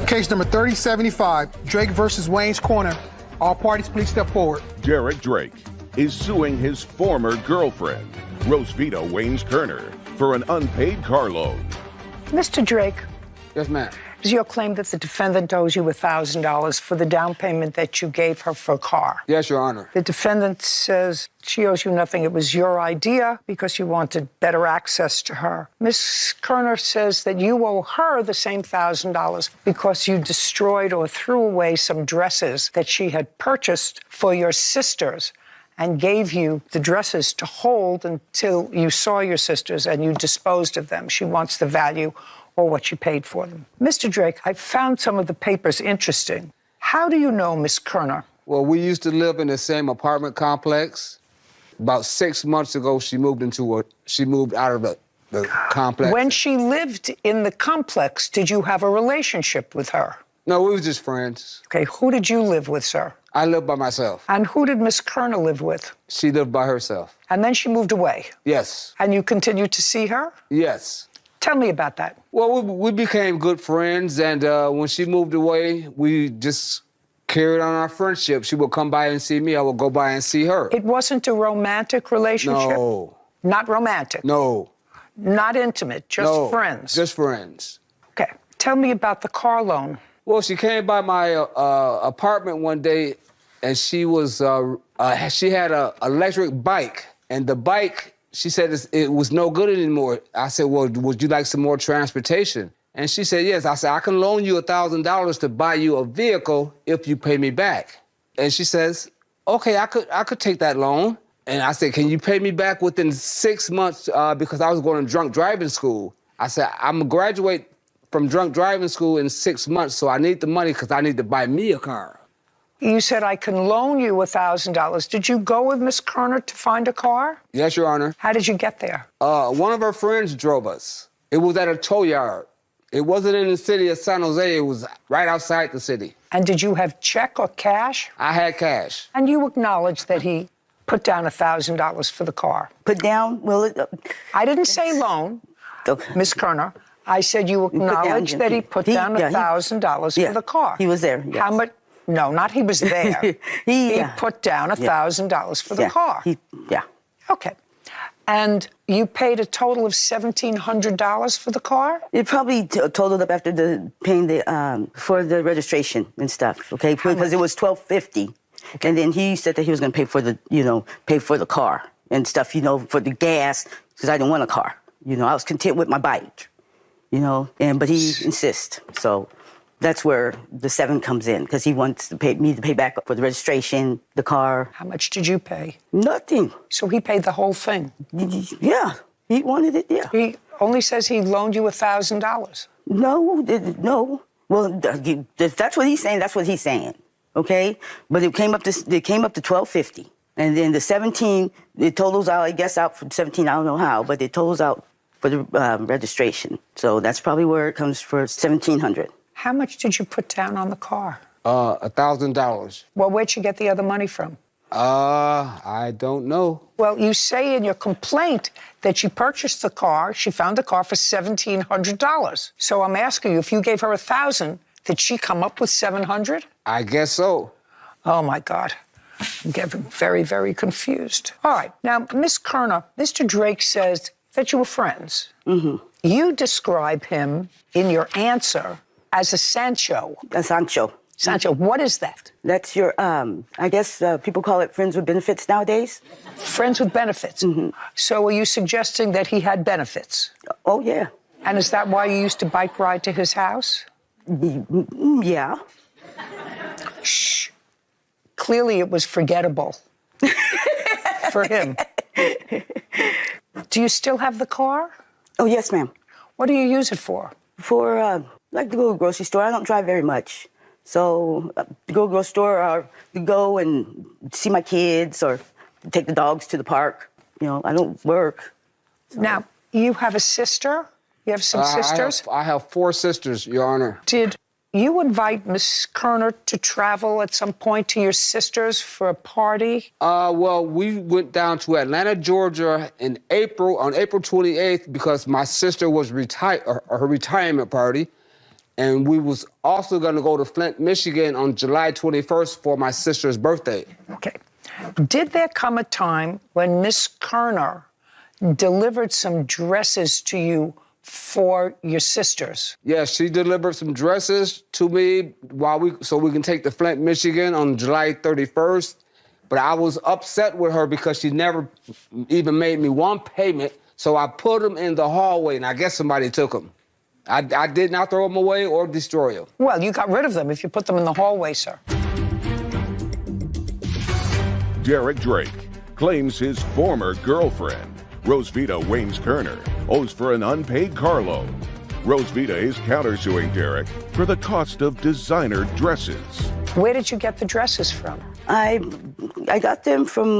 Case number 3075, Drake versus Wayne's Corner. All parties, please step forward. Derek Drake is suing his former girlfriend, Rosvita Waynes Kerner, for an unpaid car loan. Mr. Drake. Yes, ma'am. Is your claim that the defendant owes you $1,000 for the down payment that you gave her for a car? Yes, Your Honor. The defendant says she owes you nothing. It was your idea because you wanted better access to her. Ms. Kerner says that you owe her the same $1,000 because you destroyed or threw away some dresses that she had purchased for your sisters and gave you the dresses to hold until you saw your sisters and you disposed of them. She wants the value or what you paid for them. Mr. Drake, I found some of the papers interesting. How do you know Miss Kerner? Well, we used to live in the same apartment complex. About 6 months ago, she moved out of the complex. When she lived in the complex, did you have a relationship with her? No, we were just friends. Okay, who did you live with, sir? I lived by myself. And who did Miss Kerner live with? She lived by herself. And then she moved away? Yes. And you continued to see her? Yes. Tell me about that. Well, we became good friends, and when she moved away, we just carried on our friendship. She would come by and see me. I would go by and see her. It wasn't a romantic relationship? No. Not romantic? No. Not intimate, just friends? Just friends. Okay. Tell me about the car loan. Well, she came by my apartment one day, and she had an electric bike, and the bike, she said it was no good anymore. I said, well, would you like some more transportation? And she said, yes. I said, I can loan you $1,000 to buy you a vehicle if you pay me back. And she says, okay, I could take that loan. And I said, can you pay me back within 6 months because I was going to drunk driving school. I said, I'm gonna graduate from drunk driving school in 6 months, so I need the money because I need to buy me a car. You said I can loan you $1,000. Did you go with Miss Kerner to find a car? Yes, Your Honor. How did you get there? One of her friends drove us. It was at a tow yard. It wasn't in the city of San Jose. It was right outside the city. And did you have check or cash? I had cash. And you acknowledged that he put down $1,000 for the car? Put down? Well, I didn't say loan, okay. Miss Kerner. I said you acknowledged that he put down $1,000 for the car. He was there, yes. How much? No, not he was there. he put down $1,000 for the car. Okay. And you paid a total of $1,700 for the car? It probably totaled up after paying for the registration and stuff, okay? Because it was $1,250. Okay. And then he said that he was going to pay for the car and stuff, for the gas, because I didn't want a car. I was content with my bike, but he insists. So that's where the 7 comes in, because he wants me to pay back for the registration, the car. How much did you pay? Nothing. So he paid the whole thing? Yeah, he wanted it, yeah. He only says he loaned you $1,000. No. Well, if that's what he's saying, that's what he's saying, okay? But it came up to $1,250. And then the 17, it totals out, I guess, out for 17, I don't know how, but it totals out for the registration. So that's probably where it comes for $1,700. How much did you put down on the car? $1,000. Well, where'd you get the other money from? I don't know. Well, you say in your complaint that she purchased the car, she found the car for $1,700. So I'm asking you, if you gave her $1,000, did she come up with $700? I guess so. Oh, my God. I'm getting very, very confused. All right. Now, Miss Kerner, Mr. Drake says that you were friends. Mm-hmm. You describe him in your answer as a Sancho. A Sancho. Sancho, what is that? That's your, I guess people call it friends with benefits nowadays. Friends with benefits? Mm-hmm. So are you suggesting that he had benefits? Oh, yeah. And is that why you used to bike ride to his house? Yeah. Shh. Clearly it was forgettable for him. Do you still have the car? Oh, yes, ma'am. What do you use it for? For, like to go to the grocery store. I don't drive very much. So to go to the grocery store or to go and see my kids or take the dogs to the park. I don't work. So. Now, you have a sister? You have some sisters? I have 4 sisters, Your Honor. Did you invite Miss Kerner to travel at some point to your sisters for a party? Well, we went down to Atlanta, Georgia on April 28th because my sister was her retirement party. And we was also gonna go to Flint, Michigan on July 21st for my sister's birthday. Okay. Did there come a time when Miss Kerner delivered some dresses to you for your sisters? Yes, she delivered some dresses to me so we can take to Flint, Michigan on July 31st. But I was upset with her because she never even made me one payment. So I put them in the hallway, and I guess somebody took them. I did not throw them away or destroy them. Well, you got rid of them if you put them in the hallway, sir. Derek Drake claims his former girlfriend, Rosevita Waynes Kerner, owes for an unpaid car loan. Rosevita is countersuing Derek for the cost of designer dresses. Where did you get the dresses from? I got them from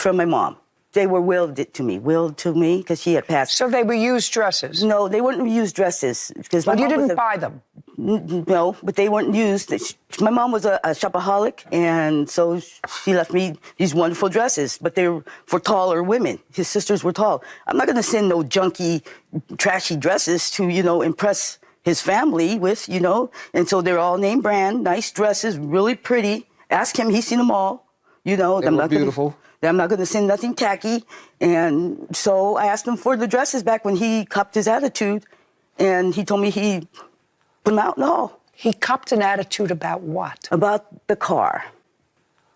my mom. They were willed to me because she had passed. So they were used dresses? No, they weren't used dresses. Because But you didn't buy them? No, but they weren't used. My mom was a shopaholic, and so she left me these wonderful dresses, but they were for taller women. His sisters were tall. I'm not going to send no junky, trashy dresses to, impress his family with, And so they're all name brand, nice dresses, really pretty. Ask him, he's seen them all, They were beautiful. I'm not going to send nothing tacky. And so I asked him for the dresses back when he copped his attitude, and he told me he put them out in the hall. He copped an attitude about what? About the car.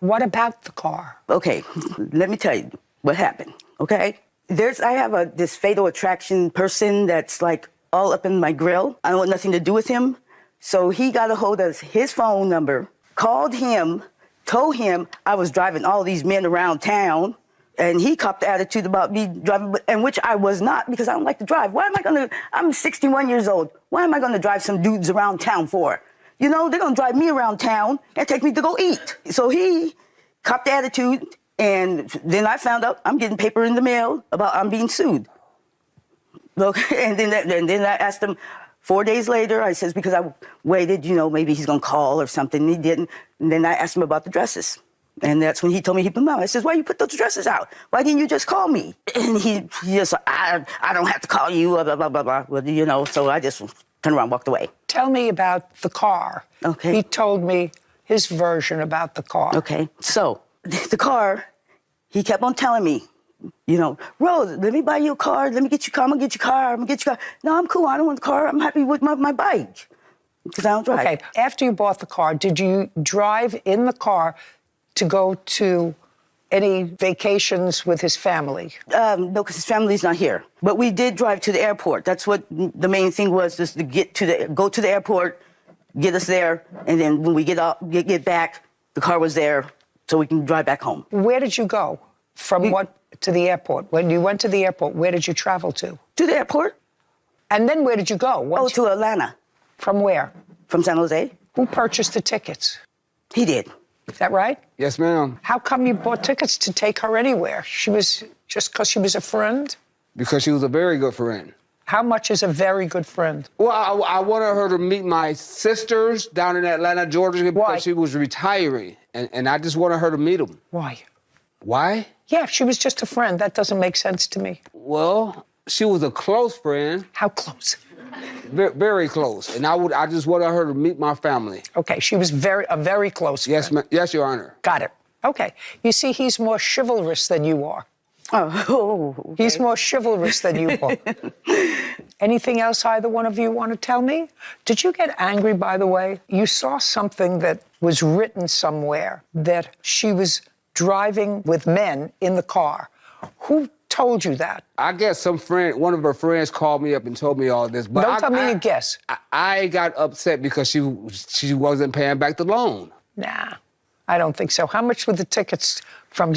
What about the car? Okay, let me tell you what happened, okay? I have this fatal attraction person that's like all up in my grill. I don't want nothing to do with him. So he got a hold of his phone number, called him, told him I was driving all these men around town, and he copped the attitude about me driving, and which I was not, because I don't like to drive. I'm 61 years old. Why am I gonna drive some dudes around town for? They're gonna drive me around town and take me to go eat. So he copped the attitude, and then I found out I'm getting paper in the mail about I'm being sued. Okay, and then I asked him 4 days later, I says, because I waited, maybe he's gonna call or something, and he didn't. And then I asked him about the dresses. And that's when he told me he put them out. I says, why you put those dresses out? Why didn't you just call me? And he just, I don't have to call you, blah, blah, blah, blah. Well, so I just turned around and walked away. Tell me about the car. Okay. He told me his version about the car. Okay, so the car, he kept on telling me, Rose, let me buy you a car. Let me get you a car. I'm going to get you a car. I'm going to get you a car. No, I'm cool. I don't want the car. I'm happy with my bike because I don't drive. Okay, after you bought the car, did you drive in the car to go to any vacations with his family? No, because his family's not here. But we did drive to the airport. That's what the main thing was, just to go to the airport, get us there, and then when we get back, the car was there, so we can drive back home. Where did you go? From what to the airport? When you went to the airport, where did you travel to? To the airport. And then where did you go? To Atlanta. From where? From San Jose. Who purchased the tickets? He did. Is that right? Yes, ma'am. How come you bought tickets to take her anywhere? Just because she was a friend? Because she was a very good friend. How much is a very good friend? Well, I wanted her to meet my sisters down in Atlanta, Georgia, because Why? she was retiring, and I just wanted her to meet them. Why? Why? Yeah, if she was just a friend, that doesn't make sense to me. Well, she was a close friend. How close? Very, very close, and I just wanted her to meet my family. Okay, she was a very close friend. Yes, yes, Your Honor. Got it. Okay. You see, he's more chivalrous than you are. Oh, okay. He's more chivalrous than you are. Anything else either one of you want to tell me? Did you get angry, by the way? You saw something that was written somewhere that she was driving with men in the car. Who told you that? I guess one of her friends called me up and told me all this. But Don't tell me you guess. I got upset because she wasn't paying back the loan. Nah, I don't think so. How much were the tickets from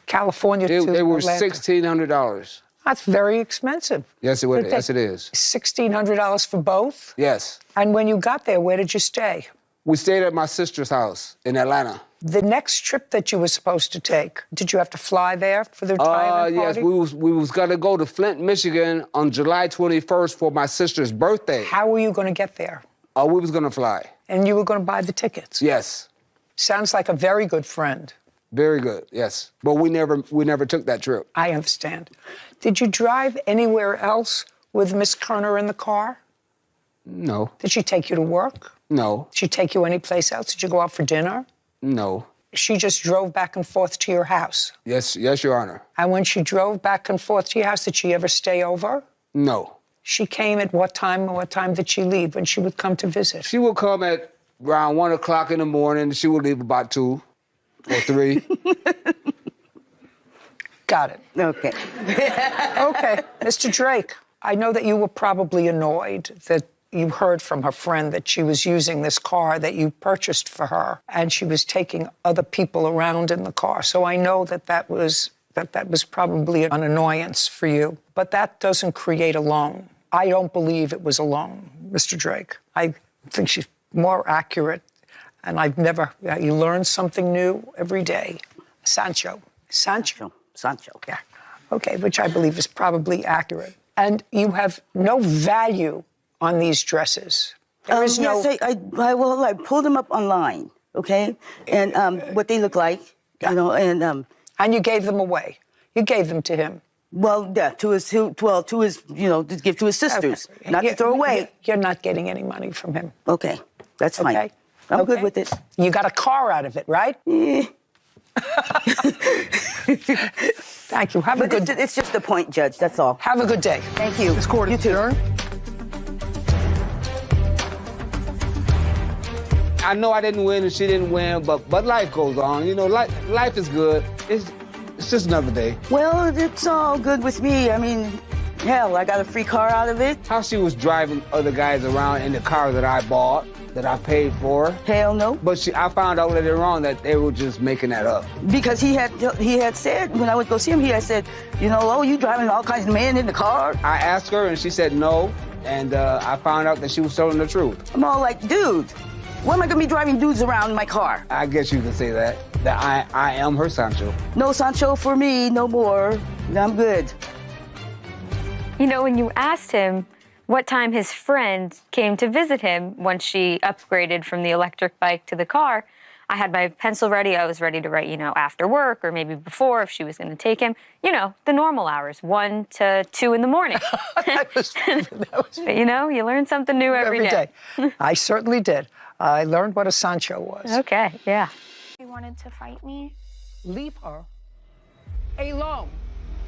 California to They were Atlanta? $1,600. That's very expensive. Yes, yes, it is. $1,600 for both? Yes. And when you got there, where did you stay? We stayed at my sister's house in Atlanta. The next trip that you were supposed to take, did you have to fly there for the retirement yes, party? we was gonna go to Flint, Michigan on July 21st for my sister's birthday. How were you going to get there? We was gonna fly. And you were going to buy the tickets? Yes. Sounds like a very good friend. Very good, yes. But we never took that trip. I understand. Did you drive anywhere else with Miss Kerner in the car? No. Did she take you to work? No. Did she take you anyplace else? Did you go out for dinner? No. She just drove back and forth to your house. Yes, Your Honor. And when she drove back and forth to your house, did she ever stay over? No. She came at what time, and what time did she leave when she would come to visit? She would come at around 1 o'clock in the morning. She would leave about 2 or 3. Got it. Okay. Okay. Mr. Drake, I know that you were probably annoyed that you heard from her friend that she was using this car that you purchased for her, and she was taking other people around in the car. So I know that was probably an annoyance for you. But that doesn't create a loan. I don't believe it was a loan, Mr. Drake. I think she's more accurate, and you learn something new every day. Sancho. Yeah. Okay, which I believe is probably accurate. And you have no value on these dresses. There is no... Yes, I pulled them up online, okay? And what they look like, you know, and... And you gave them away. You gave them to him. Well, yeah, to his, you know, to give to his sisters, not to throw away. You're not getting any money from him. Okay, that's fine. Okay? I'm good with it. You got a car out of it, right? Yeah. Thank you. Have a good day. It's just a point, Judge, that's all. Have a good day. Thank you. This court You is too. adjourned. I know I didn't win and she didn't win, but life goes on. You know, life is good. It's just another day. Well, it's all good with me. I mean, hell, I got a free car out of it. How she was driving other guys around in the car that I bought, that I paid for. Hell no. But I found out later on that they were just making that up. Because he had said, when I would go see him, he had said, you know, oh, you driving all kinds of men in the car? I asked her and she said no, and I found out that she was telling the truth. I'm all like, dude, why am I gonna be driving dudes around in my car? I guess you could say that I am her Sancho. No Sancho for me, no more. I'm good. You know, when you asked him what time his friend came to visit him once she upgraded from the electric bike to the car, I had my pencil ready. I was ready to write, you know, after work or maybe before if she was going to take him. You know, the normal hours, 1 to 2 in the morning. That was But, you know, you learn something new every day. I certainly did. I learned what a Sancho was. Okay, yeah. He wanted to fight me. Leave her alone.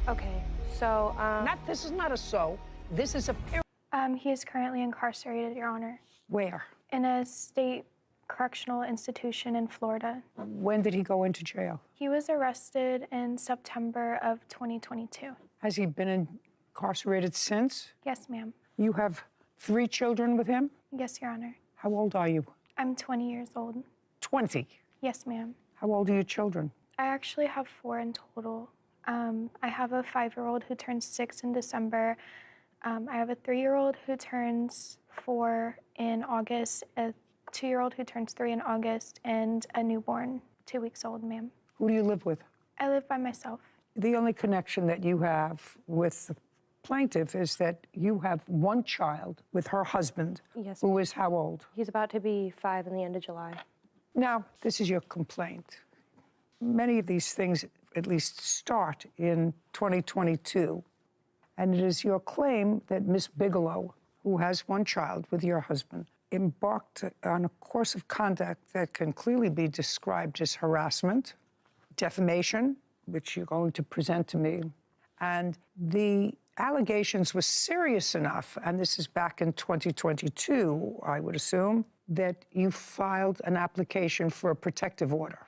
Okay, so This is not a so. This is a period. he is currently incarcerated, Your Honor, Where? in a state correctional institution in Florida. When did he go into jail? He was arrested in September of 2022. Has he been incarcerated since? Yes, ma'am. You have 3 children with him? Yes, Your Honor. How old are you? I'm 20 years old. 20. Yes, ma'am. How old are your children? I actually have 4 in total. I have a 5-year-old who turns 6 in December. I have a 3-year-old who turns 4 in August, a 2-year-old who turns 3 in August, and a newborn, 2 weeks old, ma'am. Who do you live with? I live by myself. The only connection that you have with the plaintiff is that you have one child with her husband, Yes. who is how old? He's about to be 5 in the end of July. Now, this is your complaint. Many of these things at least start in 2022, and it is your claim that Miss Bigelow, who has one child with your husband, embarked on a course of conduct that can clearly be described as harassment, defamation, which you're going to present to me, and the allegations were serious enough, and this is back in 2022, I would assume, that you filed an application for a protective order.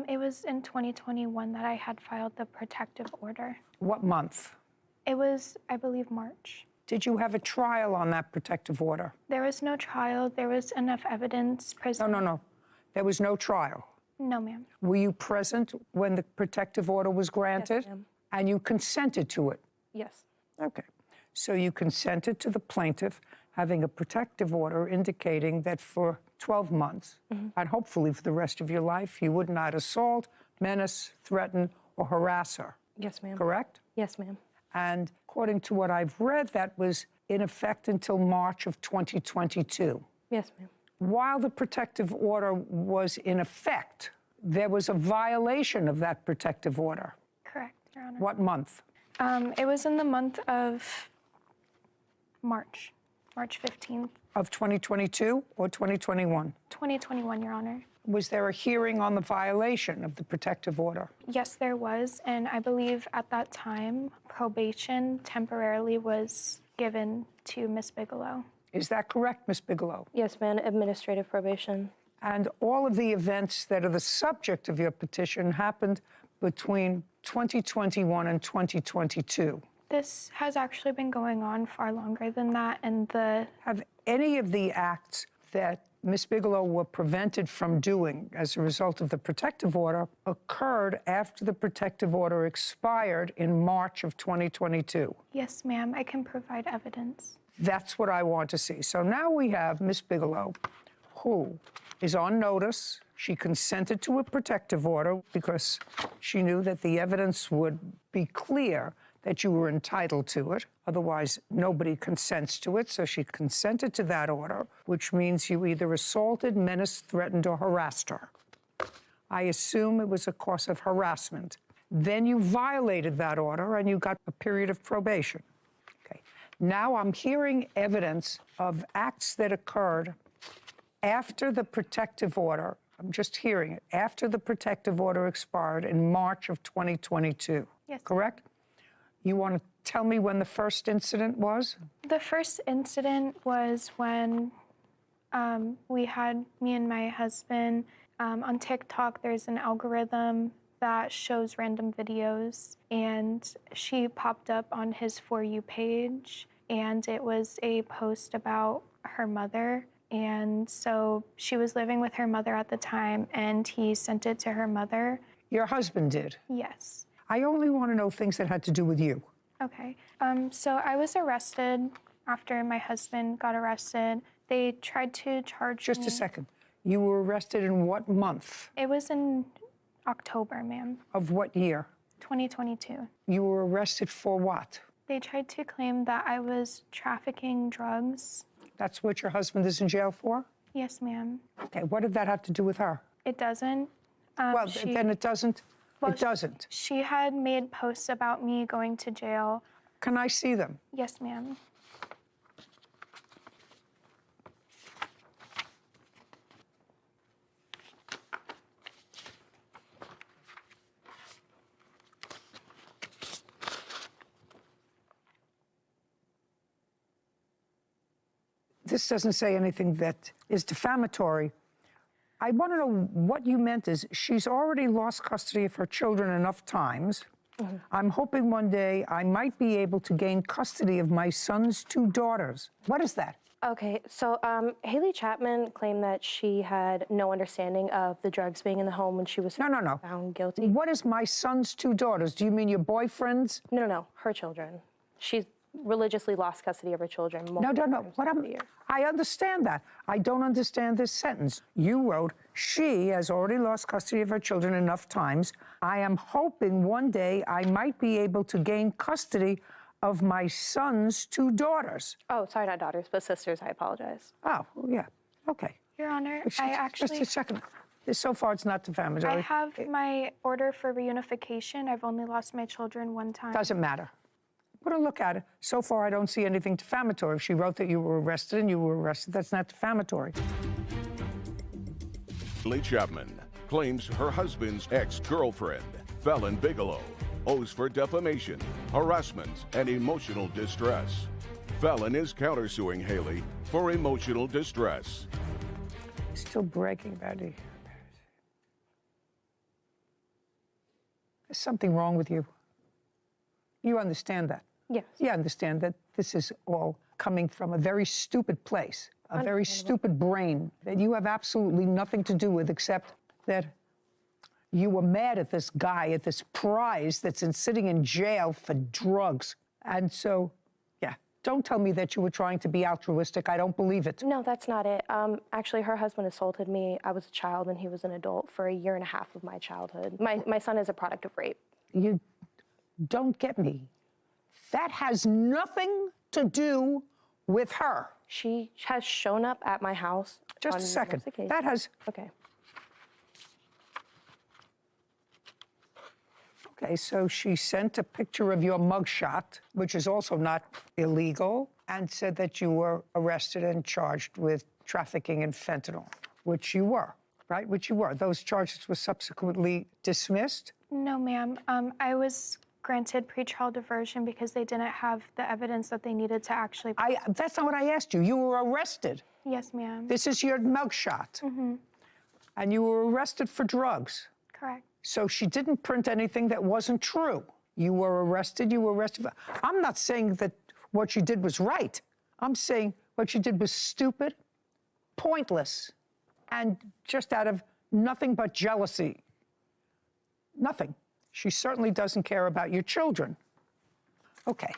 It was in 2021 that I had filed the protective order. What month? It was, I believe, March. Did you have a trial on that protective order? There was no trial. There was enough evidence presented. No. There was no trial. No, ma'am. Were you present when the protective order was granted? Yes, ma'am. And you consented to it? Yes. Okay. So you consented to the plaintiff having a protective order indicating that for 12 months, and hopefully for the rest of your life, you would not assault, menace, threaten, or harass her. Yes, ma'am. Correct? Yes, ma'am. And according to what I've read, that was in effect until March of 2022. Yes, ma'am. While the protective order was in effect, there was a violation of that protective order. Correct, Your Honor. What month? It was in the month of March 15th. Of 2022 or 2021? 2021, Your Honor. Was there a hearing on the violation of the protective order? Yes, there was, and I believe at that time, probation temporarily was given to Miss Bigelow. Is that correct, Ms. Bigelow? Yes, ma'am. Administrative probation. And all of the events that are the subject of your petition happened between 2021 and 2022. This has actually been going on far longer than that, and Have any of the acts that Ms. Bigelow were prevented from doing as a result of the protective order occurred after the protective order expired in March of 2022? Yes, ma'am, I can provide evidence. That's what I want to see. So now we have Ms. Bigelow, who is on notice. She consented to a protective order because she knew that the evidence would be clear that you were entitled to it. Otherwise, nobody consents to it. So she consented to that order, which means you either assaulted, menaced, threatened, or harassed her. I assume it was a cause of harassment. Then you violated that order and you got a period of probation. Okay. Now I'm hearing evidence of acts that occurred after the protective order. I'm just hearing it. After the protective order expired in March of 2022. Yes. Correct? You want to tell me when the first incident was? The first incident was when me and my husband, on TikTok, there's an algorithm that shows random videos, and she popped up on his For You page, and it was a post about her mother. And so she was living with her mother at the time, and he sent it to her mother. Your husband did? Yes. I only want to know things that had to do with you. Okay. So I was arrested after my husband got arrested. They tried to charge me. Just a second. You were arrested in what month? It was in October, ma'am. Of what year? 2022. You were arrested for what? They tried to claim that I was trafficking drugs. That's what your husband is in jail for? Yes, ma'am. Okay, what did that have to do with her? It doesn't. Well, then it doesn't. Well, it doesn't. She had made posts about me going to jail. Can I see them? Yes, ma'am. This doesn't say anything that is defamatory. I want to know what you meant is she's already lost custody of her children enough times. Mm-hmm. I'm hoping one day I might be able to gain custody of my son's 2 daughters. What is that? Okay, so Haley Chapman claimed that she had no understanding of the drugs being in the home when she was found guilty. What is my son's 2 daughters? Do you mean your boyfriend's? No, her children. She's religiously lost custody of her children. No. I understand that. I don't understand this sentence. You wrote, she has already lost custody of her children enough times. I am hoping one day I might be able to gain custody of my son's 2 daughters. Oh, sorry, not daughters, but sisters. I apologize. Oh, yeah. Okay. Your Honor, Just a second. So far, it's not defamatory. I have my order for reunification. I've only lost my children 1 time. Doesn't matter. Put a look at it. So far, I don't see anything defamatory. If she wrote that you were arrested and you were arrested, that's not defamatory. Haley Chapman claims her husband's ex-girlfriend, Fallon Bigelow, owes for defamation, harassment, and emotional distress. Fallon is countersuing Haley for emotional distress. Still breaking, Betty. There's something wrong with you. You understand that? Yes. You understand that this is all coming from a very stupid place, a very stupid brain that you have absolutely nothing to do with except that you were mad at this guy, at this prize that's sitting in jail for drugs. And so, yeah, don't tell me that you were trying to be altruistic. I don't believe it. No, that's not it. Actually, her husband assaulted me. I was a child and he was an adult for 1.5 years of my childhood. My son is a product of rape. You don't get me. That has nothing to do with her. She has shown up at my house. Just a second. That has. Okay. Okay, so she sent a picture of your mugshot, which is also not illegal, and said that you were arrested and charged with trafficking in fentanyl, which you were, right? Which you were. Those charges were subsequently dismissed? No, ma'am. I was granted pretrial diversion because they didn't have the evidence that they needed to actually. That's not what I asked you. You were arrested. Yes, ma'am. This is your mugshot. Mm-hmm. And you were arrested for drugs. Correct. So she didn't print anything that wasn't true. You were arrested. I'm not saying that what she did was right. I'm saying what she did was stupid, pointless, and just out of nothing but jealousy. Nothing. She certainly doesn't care about your children. Okay.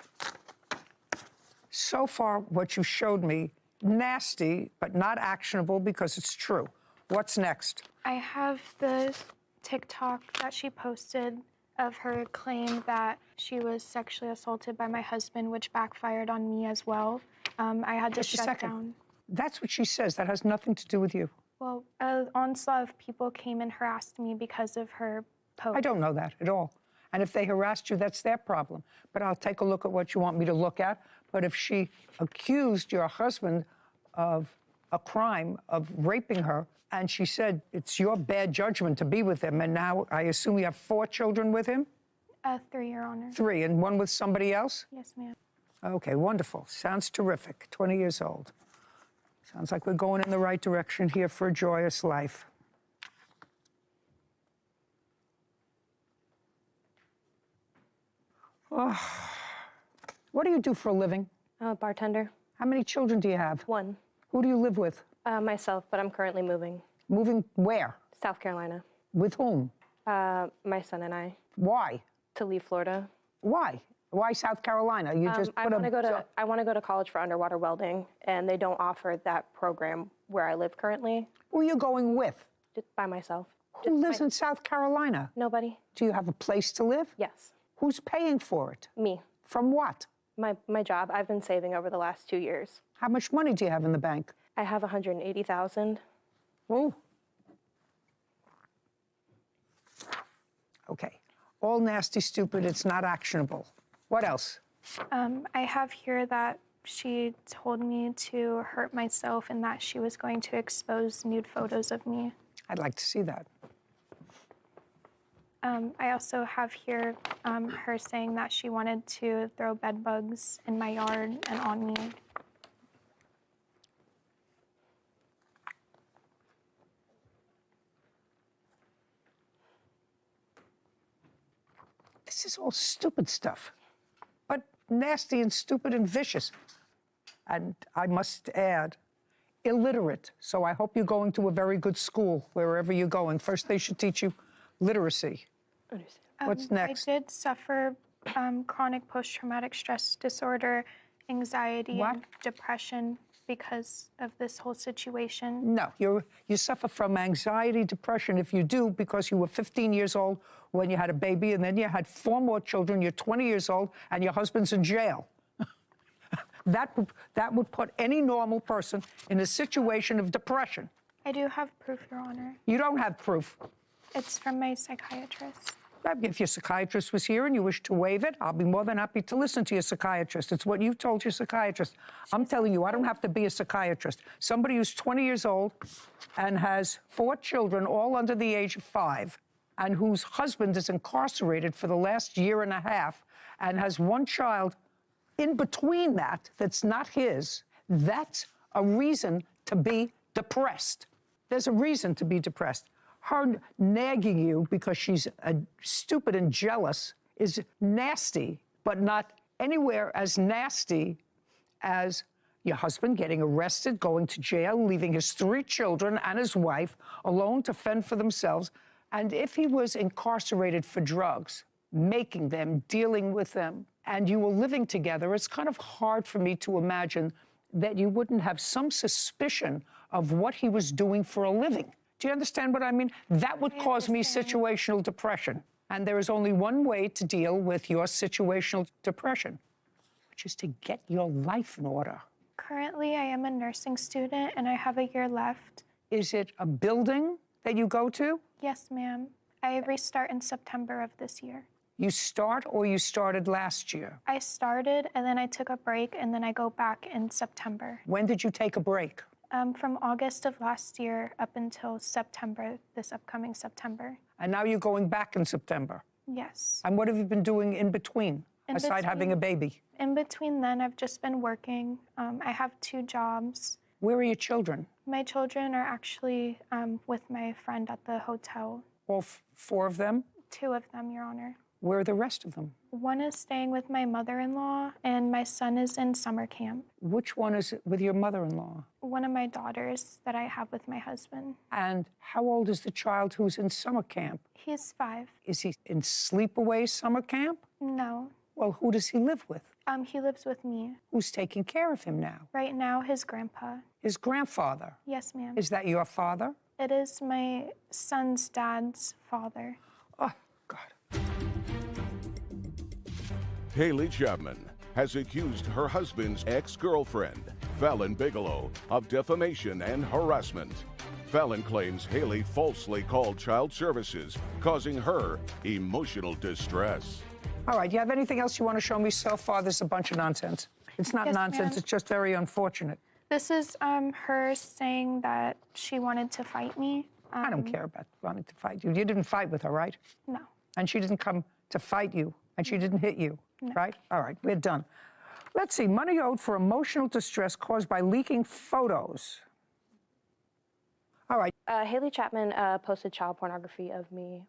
So far, what you showed me, nasty, but not actionable because it's true. What's next? I have the TikTok that she posted of her claim that she was sexually assaulted by my husband, which backfired on me as well. I had to shut down. That's what she says. That has nothing to do with you. Well, an onslaught of people came and harassed me because of her post. I don't know that at all. And if they harassed you, that's their problem. But I'll take a look at what you want me to look at. But if she accused your husband of a crime of raping her, and she said it's your bad judgment to be with him, and now I assume you have 4 children with him? 3, Your Honor. 3, and 1 with somebody else? Yes, ma'am. Okay, wonderful. Sounds terrific. 20 years old. Sounds like we're going in the right direction here for a joyous life. Oh. What do you do for a living? Bartender. How many children do you have? 1. Who do you live with? Myself, but I'm currently moving. Moving where? South Carolina. With whom? My son and I. Why? To leave Florida. Why? Why South Carolina? You just I want to go to college for underwater welding, and they don't offer that program where I live currently. Who are you going with? Just by myself. Who lives in South Carolina? Nobody. Do you have a place to live? Yes. Who's paying for it? Me. From what? My job. I've been saving over the last 2 years. How much money do you have in the bank? I have $180,000. Ooh. Okay. All nasty, stupid. It's not actionable. What else? I have here that she told me to hurt myself and that she was going to expose nude photos of me. I'd like to see that. I also have here her saying that she wanted to throw bed bugs in my yard and on me. This is all stupid stuff, but nasty and stupid and vicious. And I must add, illiterate. So I hope you're going to a very good school wherever you're going. First, they should teach you literacy. Understand. What's next? I did suffer chronic post-traumatic stress disorder, anxiety, What? and depression because of this whole situation. No, you suffer from anxiety, depression. If you do, because you were 15 years old when you had a baby, and then you had 4 more children, you're 20 years old, and your husband's in jail. That would put any normal person in a situation of depression. I do have proof, Your Honor. You don't have proof. It's from my psychiatrist. If your psychiatrist was here and you wish to waive it, I'll be more than happy to listen to your psychiatrist. It's what you told your psychiatrist. I'm telling you, I don't have to be a psychiatrist. Somebody who's 20 years old and has 4 children, all under the age of 5, and whose husband is incarcerated for the last year and a half and has 1 child in between that's not his, that's a reason to be depressed. There's a reason to be depressed. Her nagging you because she's stupid and jealous is nasty, but not anywhere as nasty as your husband getting arrested, going to jail, leaving his 3 children and his wife alone to fend for themselves. And if he was incarcerated for drugs, making them, dealing with them, and you were living together, it's kind of hard for me to imagine that you wouldn't have some suspicion of what he was doing for a living. Do you understand what I mean? That would cause me situational depression. And there is only one way to deal with your situational depression, which is to get your life in order. Currently, I am a nursing student and I have a year left. Is it a building that you go to? Yes, ma'am. I restart in September of this year. You start or you started last year? I started and then I took a break and then I go back in September. When did you take a break? From August of last year up until September, this upcoming September. And now you're going back in September? Yes. And what have you been doing in between, aside having a baby? In between then, I've just been working. I have 2 jobs. Where are your children? My children are actually with my friend at the hotel. All 4 of them? 2 of them, Your Honor. Where are the rest of them? One is staying with my mother-in-law, and my son is in summer camp. Which one is with your mother-in-law? One of my daughters that I have with my husband. And how old is the child who's in summer camp? He's 5. Is he in sleepaway summer camp? No. Well, who does he live with? He lives with me. Who's taking care of him now? Right now, his grandpa. His grandfather? Yes, ma'am. Is that your father? It is my son's dad's father. Oh, God. Haley Chapman has accused her husband's ex-girlfriend, Fallon Bigelow, of defamation and harassment. Fallon claims Haley falsely called child services, causing her emotional distress. All right, you have anything else you want to show me so far? This is a bunch of nonsense. It's not Yes, nonsense, ma'am. it's just very unfortunate. This is her saying that she wanted to fight me. I don't care about wanting to fight you. You didn't fight with her, right? No. And she didn't come to fight you, and she didn't hit you, right? All right, we're done. Let's see, money owed for emotional distress caused by leaking photos. All right. Haley Chapman posted child pornography of me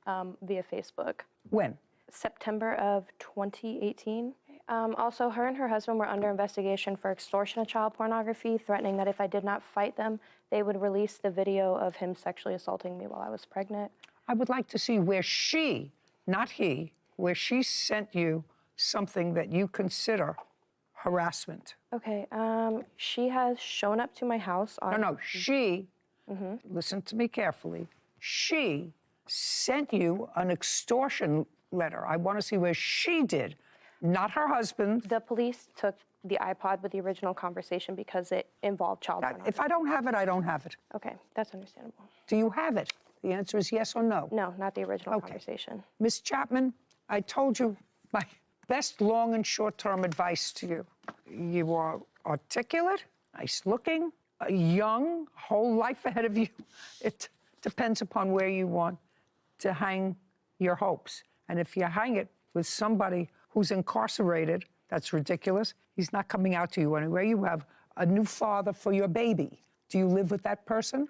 via Facebook. When? September of 2018. Also, her and her husband were under investigation for extortion of child pornography, threatening that if I did not fight them, they would release the video of him sexually assaulting me while I was pregnant. I would like to see where she, not he, where she sent you something that you consider harassment. Okay, she has shown up to my house on... No, she, listen to me carefully, she sent you an extortion letter. I want to see where she did, not her husband. The police took the iPod with the original conversation because it involved child pornography. If I don't have it, I don't have it. Okay, that's understandable. Do you have it? The answer is yes or no. No, not the original conversation. Miss Chapman, I told you my best long and short-term advice to you. You are articulate, nice-looking, young, whole life ahead of you. It depends upon where you want to hang your hopes. And if you hang it with somebody who's incarcerated, that's ridiculous. He's not coming out to you anyway. You have a new father for your baby. Do you live with that person?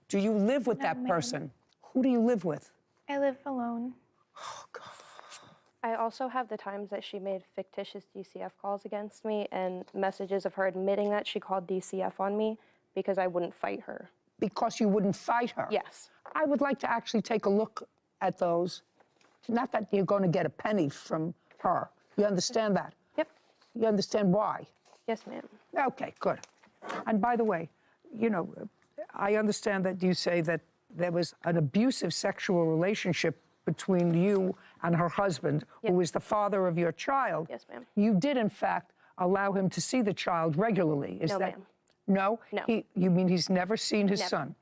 Do you live with that person? Who do you live with? I live alone. Oh, God. I also have the times that she made fictitious DCF calls against me and messages of her admitting that she called DCF on me because I wouldn't fight her. Because you wouldn't fight her? Yes. I would like to actually take a look at those. Not that you're going to get a penny from her. You understand that? Yep. You understand why? Yes, ma'am. Okay, good. And by the way, you know, I understand that you say that there was an abusive sexual relationship between you and her husband, Yep. who is the father of your child. Yes, ma'am. You did, in fact, allow him to see the child regularly. Is No, that? ma'am. No? No. You mean he's never seen his Never. son?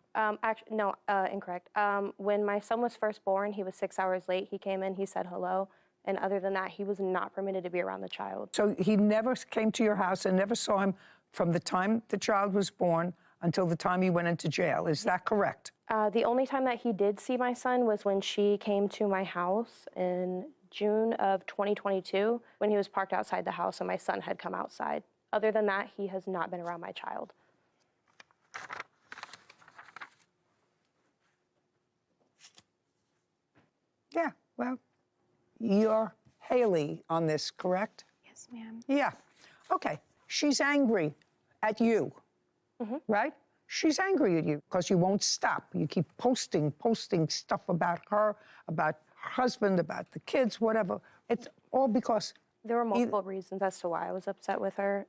Actually, no, incorrect. When my son was first born, he was 6 hours late. He came in, he said hello. And other than that, he was not permitted to be around the child. So he never came to your house and never saw him from the time the child was born until the time he went into jail. Is that correct? The only time that he did see my son was when she came to my house in June of 2022, when he was parked outside the house and my son had come outside. Other than that, he has not been around my child. Yeah, well, you're Haley on this, correct? Yes, ma'am. Yeah. Okay. She's angry at you, right? She's angry at you because you won't stop. You keep posting stuff about her, about her husband, about the kids, whatever. It's all because... There were multiple reasons as to why I was upset with her.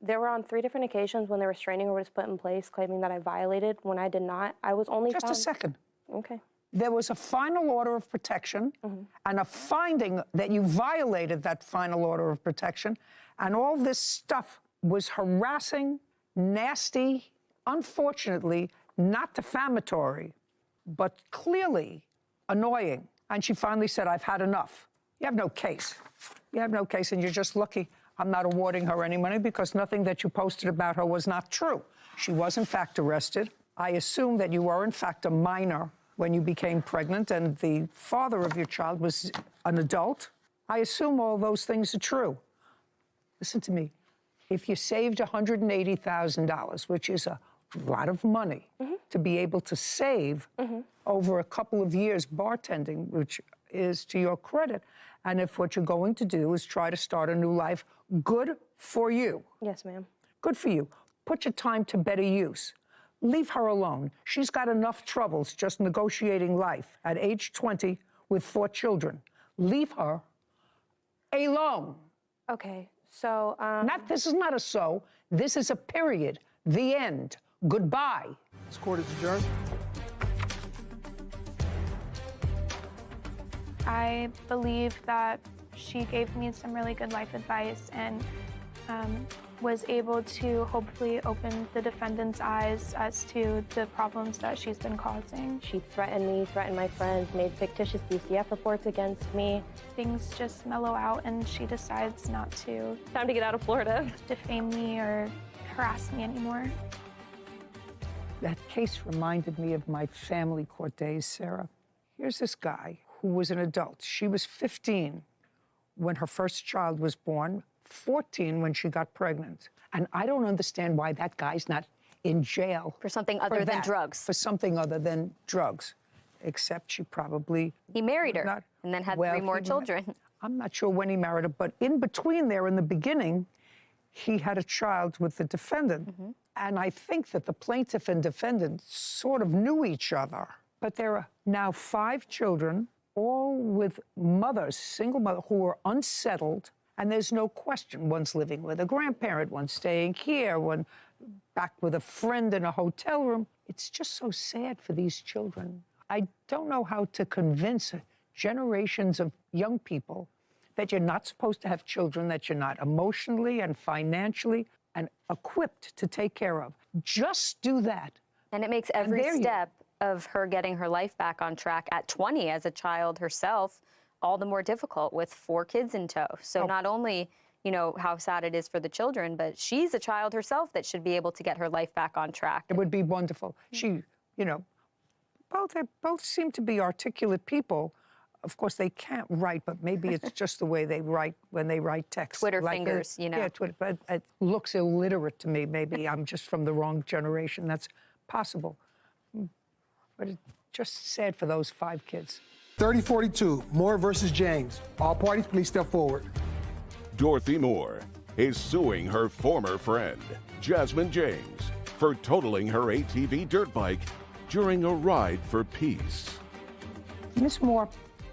There were on 3 different occasions when the restraining order was put in place, claiming that I violated when I did not. I was only Just a second. Okay. There was a final order of protection and a finding that you violated that final order of protection, and all this stuff was harassing, nasty, unfortunately not defamatory, but clearly annoying. And she finally said, I've had enough. You have no case. You have no case, and you're just lucky I'm not awarding her any money because nothing that you posted about her was not true. She was, in fact, arrested. I assume that you were, in fact, a minor when you became pregnant and the father of your child was an adult. I assume all those things are true. Listen to me. If you saved $180,000, which is a lot of money to be able to save over a couple of years bartending, which is to your credit, and if what you're going to do is try to start a new life, good for you. Yes, ma'am. Good for you. Put your time to better use. Leave her alone. She's got enough troubles just negotiating life at age 20 with 4 children. Leave her alone. Okay, so... This is not a so. This is a period. The end. Goodbye. This court is adjourned. I believe that she gave me some really good life advice and was able to hopefully open the defendant's eyes as to the problems that she's been causing. She threatened me, threatened my friends, made fictitious DCF reports against me. Things just mellow out and she decides not to Time to get out of Florida. defame me or harass me anymore. That case reminded me of my family court days, Sarah. Here's this guy who was an adult. She was 15 when her first child was born, 14 when she got pregnant. And I don't understand why that guy's not in jail. For something other than that, drugs. For something other than drugs. Except she probably... He married her not- and then had well, 3 more he- children. I'm not sure when he married her, but in between there, in the beginning, he had a child with the defendant. And I think that the plaintiff and defendant sort of knew each other. But there are now 5 children, all with mothers, single mothers, who are unsettled. And there's no question, one's living with a grandparent, one's staying here, one back with a friend in a hotel room. It's just so sad for these children. I don't know how to convince generations of young people that you're not supposed to have children, that you're not emotionally and financially and equipped to take care of. Just do that. And it makes there every you- step of her getting her life back on track at 20 as a child herself all the more difficult with 4 kids in tow. So not only, you know, how sad it is for the children, but she's a child herself that should be able to get her life back on track. It would be wonderful. She, you know, they both seem to be articulate people. Of course, they can't write, but maybe it's just the way they write when they write text. Twitter fingers, you know. Yeah, Twitter, but it looks illiterate to me. Maybe I'm just from the wrong generation. That's possible. But it's just sad for those 5 kids. 3042, Moore versus James. All parties, please step forward. Dorothy Moore is suing her former friend, Jasmine James, for totaling her ATV dirt bike during a ride for peace. Ms. Moore,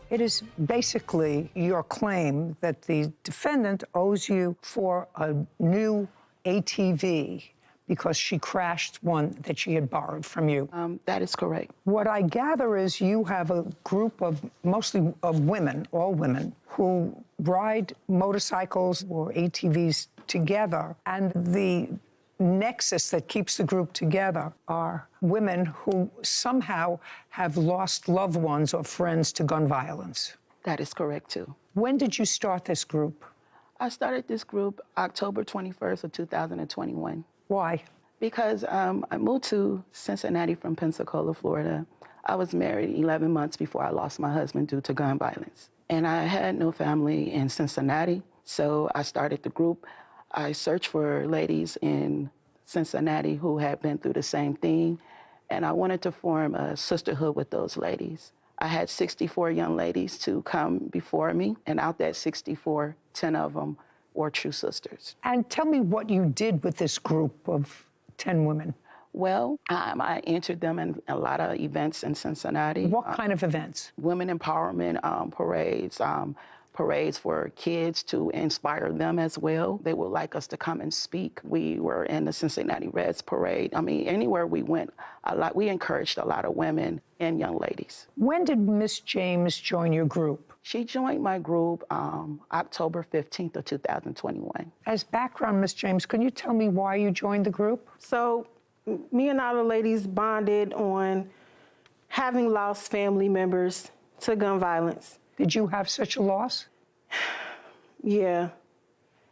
it is basically your claim that the defendant owes you for a new ATV because she crashed one that she had borrowed from you. That is correct. What I gather is you have a group of mostly of women, all women, who ride motorcycles or ATVs together, and the nexus that keeps the group together are women who somehow have lost loved ones or friends to gun violence. That is correct, too. When did you start this group? I started this group October 21st of 2021. Why? Because I moved to Cincinnati from Pensacola, Florida. I was married 11 months before I lost my husband due to gun violence. And I had no family in Cincinnati, so I started the group. I searched for ladies in Cincinnati who had been through the same thing, and I wanted to form a sisterhood with those ladies. I had 64 young ladies to come before me, and out that 64, 10 of them were true sisters. And tell me what you did with this group of 10 women. Well, I entered them in a lot of events in Cincinnati. What kind of events? Women empowerment parades, parades for kids to inspire them as well. They would like us to come and speak. We were in the Cincinnati Reds parade. I mean, anywhere we went, we encouraged a lot of women and young ladies. When did Miss James join your group? She joined my group October 15th of 2021. As background, Miss James, can you tell me why you joined the group? So me and all the ladies bonded on having lost family members to gun violence. Did you have such a loss? Yeah,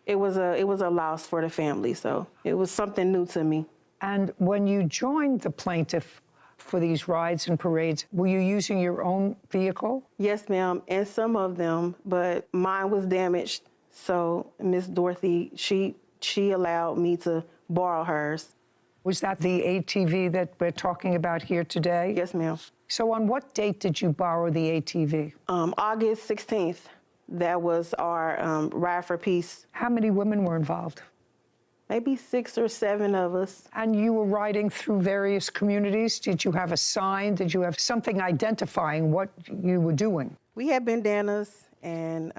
it was a loss for the family, so it was something new to me. And when you joined the plaintiff for these rides and parades, were you using your own vehicle? Yes, ma'am, and some of them, but mine was damaged. So Miss Dorothy, she allowed me to borrow hers. Was that the ATV that we're talking about here today? Yes, ma'am. So on what date did you borrow the ATV? August 16th. That was our Ride for Peace. How many women were involved? Maybe 6 or 7 of us. And you were riding through various communities? Did you have a sign? Did you have something identifying what you were doing? We had bandanas, and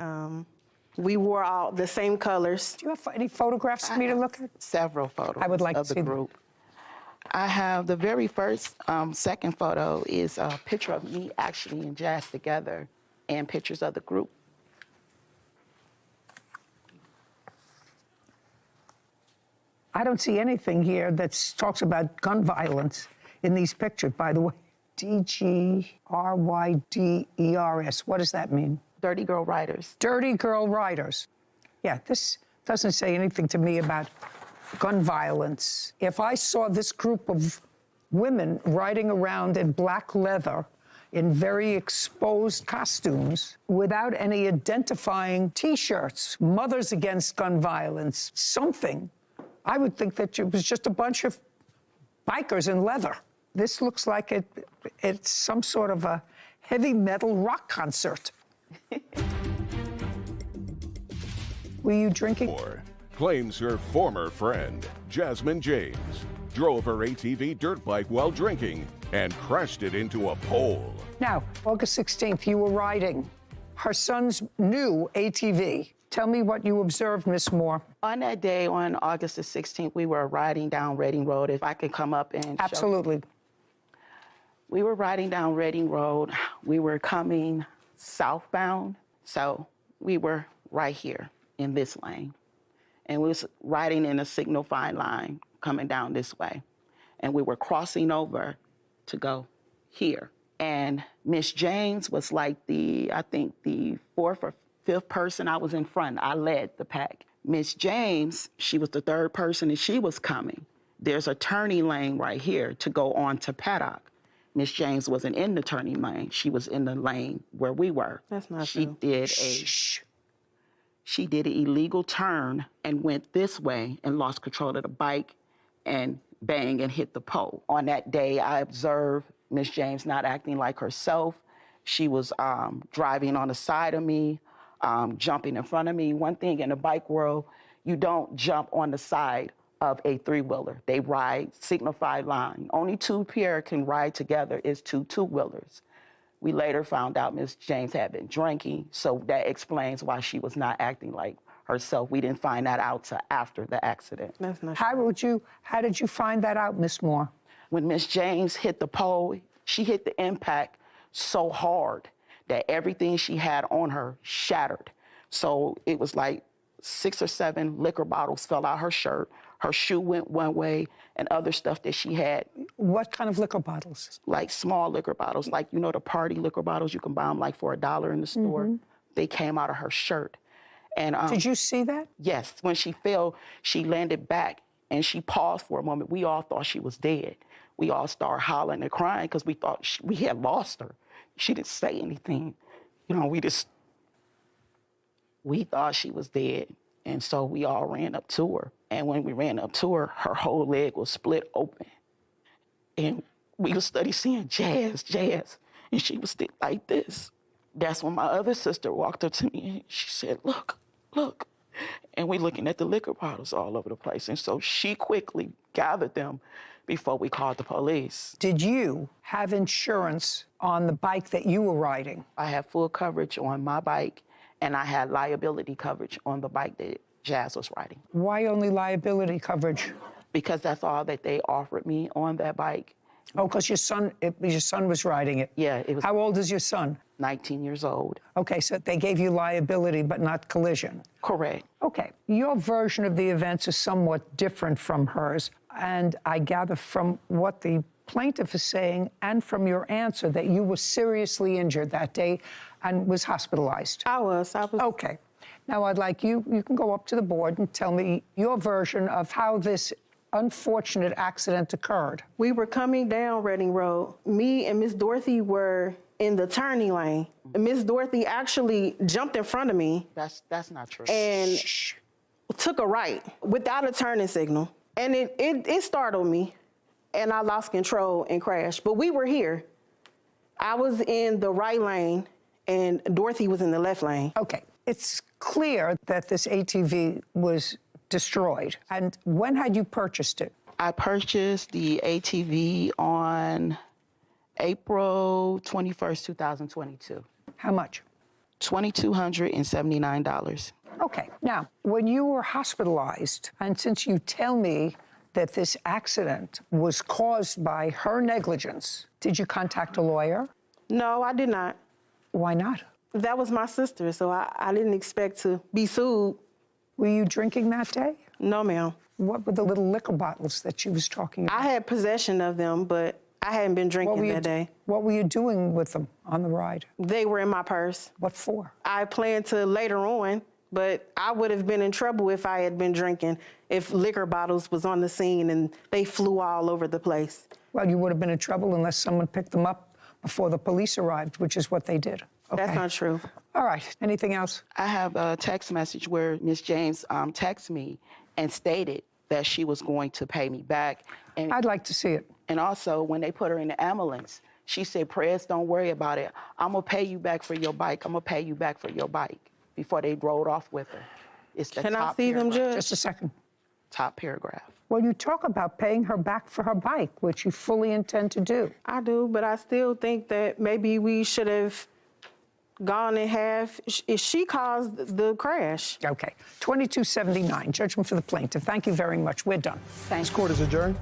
we wore all the same colors. Do you have any photographs for me to look at? Several photos I would like of to the see group. I have the very first, second photo is a picture of me actually and Jazz together, and pictures of the group. I don't see anything here that talks about gun violence in these pictures, by the way. DGRYDERS, what does that mean? Dirty Girl Riders. Dirty Girl Riders. Yeah, this doesn't say anything to me about gun violence. If I saw this group of women riding around in black leather in very exposed costumes without any identifying T-shirts, Mothers Against Gun Violence, something, I would think that it was just a bunch of bikers in leather. This looks like it's some sort of a heavy metal rock concert. Were you drinking? Claims her former friend, Jasmine James, drove her ATV dirt bike while drinking and crashed it into a pole. Now, August 16th, you were riding her son's new ATV. Tell me what you observed, Miss Moore. On that day, on August the 16th, we were riding down Reading Road. If I could come up and Absolutely. We were riding down Reading Road. We were coming southbound, so we were right here in this lane. And we was riding in a signal fine line coming down this way. And we were crossing over to go here. And Miss James was like I think the 4th or 5th person. I was in front. I led the pack. Miss James, she was the 3rd person and she was coming. There's a turning lane right here to go on to Paddock. Miss James wasn't in the turning lane. She was in the lane where we were. That's not She true. She did an illegal turn and went this way and lost control of the bike and bang and hit the pole. On that day, I observed Miss James not acting like herself. She was driving on the side of me, jumping in front of me. One thing in the bike world, you don't jump on the side of a 3-wheeler. They ride signified line. Only 2 pair can ride together is 2 2-wheelers. We later found out Miss James had been drinking, so that explains why she was not acting like herself. We didn't find that out till after the accident. That's not How did you find that out, Miss Moore? When Miss James hit the pole, she hit the impact so hard that everything she had on her shattered. So it was like 6 or 7 liquor bottles fell out her shirt. Her shoe went one way, and other stuff that she had. What kind of liquor bottles? Like small liquor bottles, like, you know, the party liquor bottles, you can buy them like for $1 in the store. They came out of her shirt. And Did you see that? Yes, when she fell, she landed back and she paused for a moment. We all thought she was dead. We all started hollering and crying because we thought we had lost her. She didn't say anything. You know, we thought she was dead. And so we all ran up to her. And when we ran up to her, her whole leg was split open. And we was study seeing Jazz. And she was still like this. That's when my other sister walked up to me and she said, look. And we looking at the liquor bottles all over the place. And so she quickly gathered them before we called the police. Did you have insurance on the bike that you were riding? I had full coverage on my bike, and I had liability coverage on the bike that Jazz was riding. Why only liability coverage? Because that's all that they offered me on that bike. Oh, because your son was riding it. Yeah, it was. How old is your son? 19 years old. Okay, so they gave you liability, but not collision. Correct. Okay, your version of the events is somewhat different from hers. And I gather from what the plaintiff is saying and from your answer that you were seriously injured that day and was hospitalized. I was. Okay. Now I'd like you can go up to the board and tell me your version of how this unfortunate accident occurred. We were coming down Reading Road. Me and Miss Dorothy were in the turning lane. Miss Dorothy actually jumped in front of me. That's not true. And took a right without a turning signal. And it startled me, and I lost control and crashed. But we were here. I was in the right lane, and Dorothy was in the left lane. Okay. It's clear that this ATV was destroyed. And when had you purchased it? I purchased the ATV on April 21st, 2022. How much? $2,279. Okay. Now, when you were hospitalized, and since you tell me that this accident was caused by her negligence, did you contact a lawyer? No, I did not. Why not? That was my sister, so I didn't expect to be sued. Were you drinking that day? No, ma'am. What were the little liquor bottles that she was talking about? I had possession of them, but I hadn't been drinking that day. What were you doing with them on the ride? They were in my purse. What for? I planned to later on, but I would have been in trouble if I had been drinking, if liquor bottles was on the scene and they flew all over the place. Well, you would have been in trouble unless someone picked them up before the police arrived, which is what they did. Okay. That's not true. All right. Anything else? I have a text message where Miss James texted me and stated that she was going to pay me back. And I'd like to see it. And also, when they put her in the ambulance, she said, "Prez, don't worry about it. I'm going to pay you back for your bike. I'm going to pay you back for your bike," before they rode off with her. It's the Can top I see them, paragraph. Judge? Just a second. Top paragraph. Well, you talk about paying her back for her bike, which you fully intend to do. I do, but I still think that maybe we should have gone and she caused the crash. Okay. 2279, judgment for the plaintiff. Thank you very much. We're done. This court is adjourned.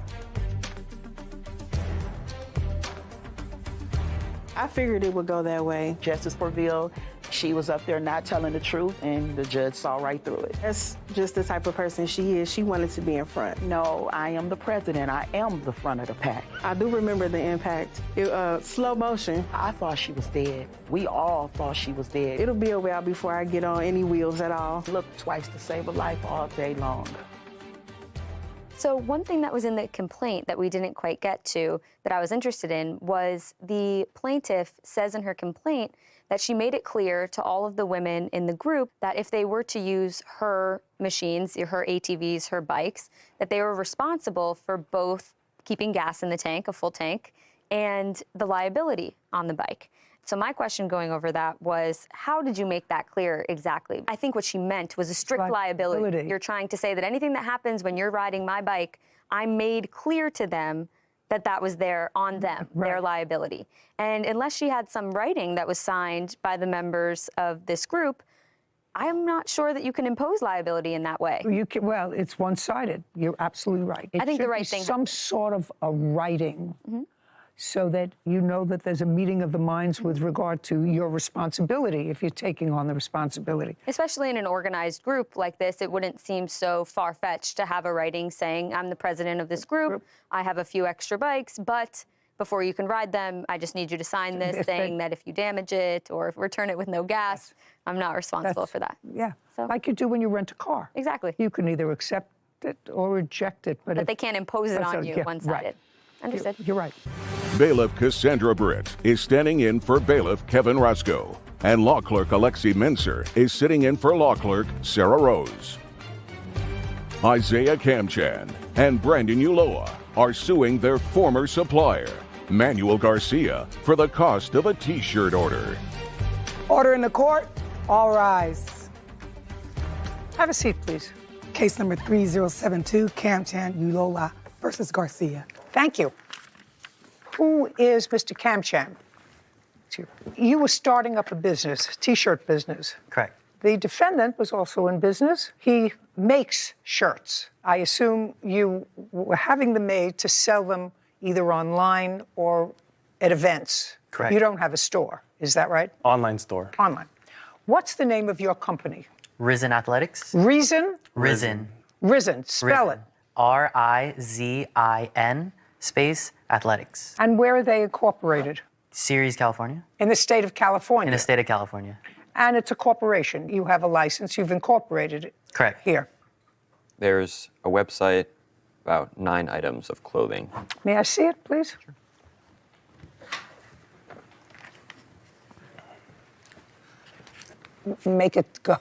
I figured it would go that way. Justice Porville, she was up there not telling the truth, and the judge saw right through it. That's just the type of person she is. She wanted to be in front. No, I am the president. I am the front of the pack. I do remember the impact. Slow motion. I thought she was dead. We all thought she was dead. It'll be a while before I get on any wheels at all. Look twice to save a life all day long. So one thing that was in the complaint that we didn't quite get to that I was interested in was the plaintiff says in her complaint that she made it clear to all of the women in the group that if they were to use her machines, her ATVs, her bikes, that they were responsible for both keeping gas in the tank, a full tank, and the liability on the bike. So my question going over that was, how did you make that clear exactly? I think what she meant was a strict liability. You're trying to say that anything that happens when you're riding my bike, I made clear to them that that was on them, their liability. And unless she had some writing that was signed by the members of this group, I'm not sure that you can impose liability in that way. Well, it's one-sided. You're absolutely right. I think the right thing. Some sort of a writing. So that you know that there's a meeting of the minds with regard to your responsibility if you're taking on the responsibility. Especially in an organized group like this, it wouldn't seem so far-fetched to have a writing saying, I'm the president of this group, I have a few extra bikes, but before you can ride them, I just need you to sign this saying that if you damage it or return it with no gas, I'm not responsible for that. Yeah, like you do when you rent a car. Exactly. You can either accept it or reject it. But they can't impose it on you one-sided. Right. Understood. You're right. Bailiff Cassandra Britt is standing in for Bailiff Kevin Roscoe, and Law Clerk Alexi Mincer is sitting in for Law Clerk Sarah Rose. Isaiah Kamchan and Brandon Uloa are suing their former supplier, Manuel Garcia, for the cost of a T-shirt order. Order in the court. All rise. Have a seat, please. Case number 3072, Kamchan Ulola versus Garcia. Thank you. Who is Mr. Kamchan? You were starting up a business, T-shirt business. Correct. The defendant was also in business. He makes shirts. I assume you were having them made to sell them either online or at events. Correct. You don't have a store, is that right? Online store. Online. What's the name of your company? Risen Athletics. Reason? Risen. Risen. Spell it. RIZIN space athletics. And where are they incorporated? Ceres, California. In the state of California. In the state of California. And it's a corporation. You have a license. You've incorporated it. Correct. Here. There's a website, about 9 items of clothing. May I see it, please? Sure. Make it go.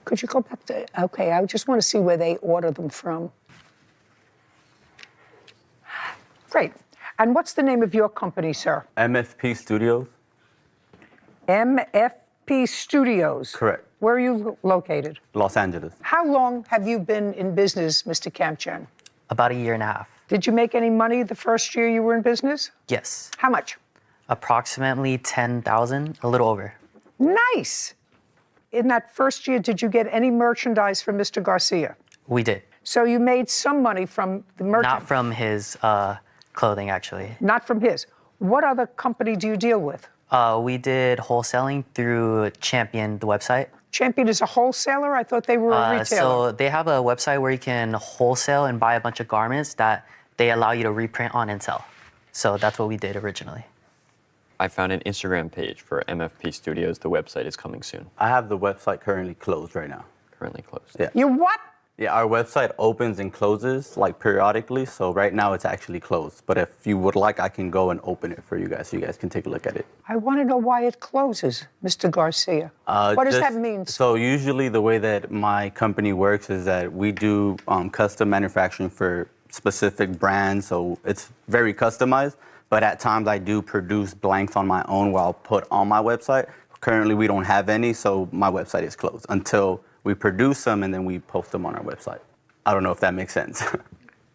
Could you go back to, okay, I just want to see where they order them from. Great. And what's the name of your company, sir? MFP Studios. MFP Studios. Correct. Where are you located? Los Angeles. How long have you been in business, Mr. Kamchan? About a year and a half. Did you make any money the first year you were in business? Yes. How much? Approximately 10,000, a little over. Nice. In that first year, did you get any merchandise from Mr. Garcia? We did. So you made some money from the merchandise? Not from his clothing, actually. Not from his. What other company do you deal with? We did wholesaling through Champion, the website. Champion is a wholesaler? I thought they were a retailer. So they have a website where you can wholesale and buy a bunch of garments that they allow you to reprint on and sell. So that's what we did originally. I found an Instagram page for MFP Studios. The website is coming soon. I have the website currently closed right now. Currently closed. Yeah. You what? Yeah, our website opens and closes like periodically, so right now it's actually closed. But if you would like, I can go and open it for you guys so you guys can take a look at it. I want to know why it closes, Mr. Garcia. What does that mean? So usually the way that my company works is that we do custom manufacturing for specific brands, so it's very customized. But at times I do produce blanks on my own where I'll put on my website. Currently we don't have any, so my website is closed until we produce them and then we post them on our website. I don't know if that makes sense.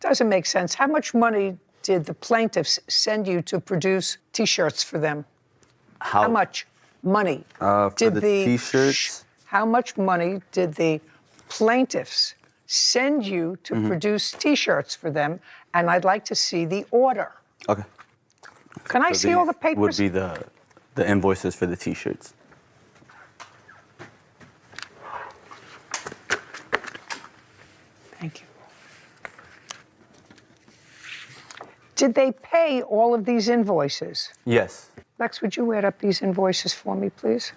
Doesn't make sense. How much money did the plaintiffs send you to produce T-shirts for them? How much money for did the T-shirts? How much money did the plaintiffs send you to produce T-shirts for them? And I'd like to see the order. Okay. Can I see all the papers? Would be the invoices for the T-shirts. Thank you. Did they pay all of these invoices? Yes. Lex, would you add up these invoices for me, please?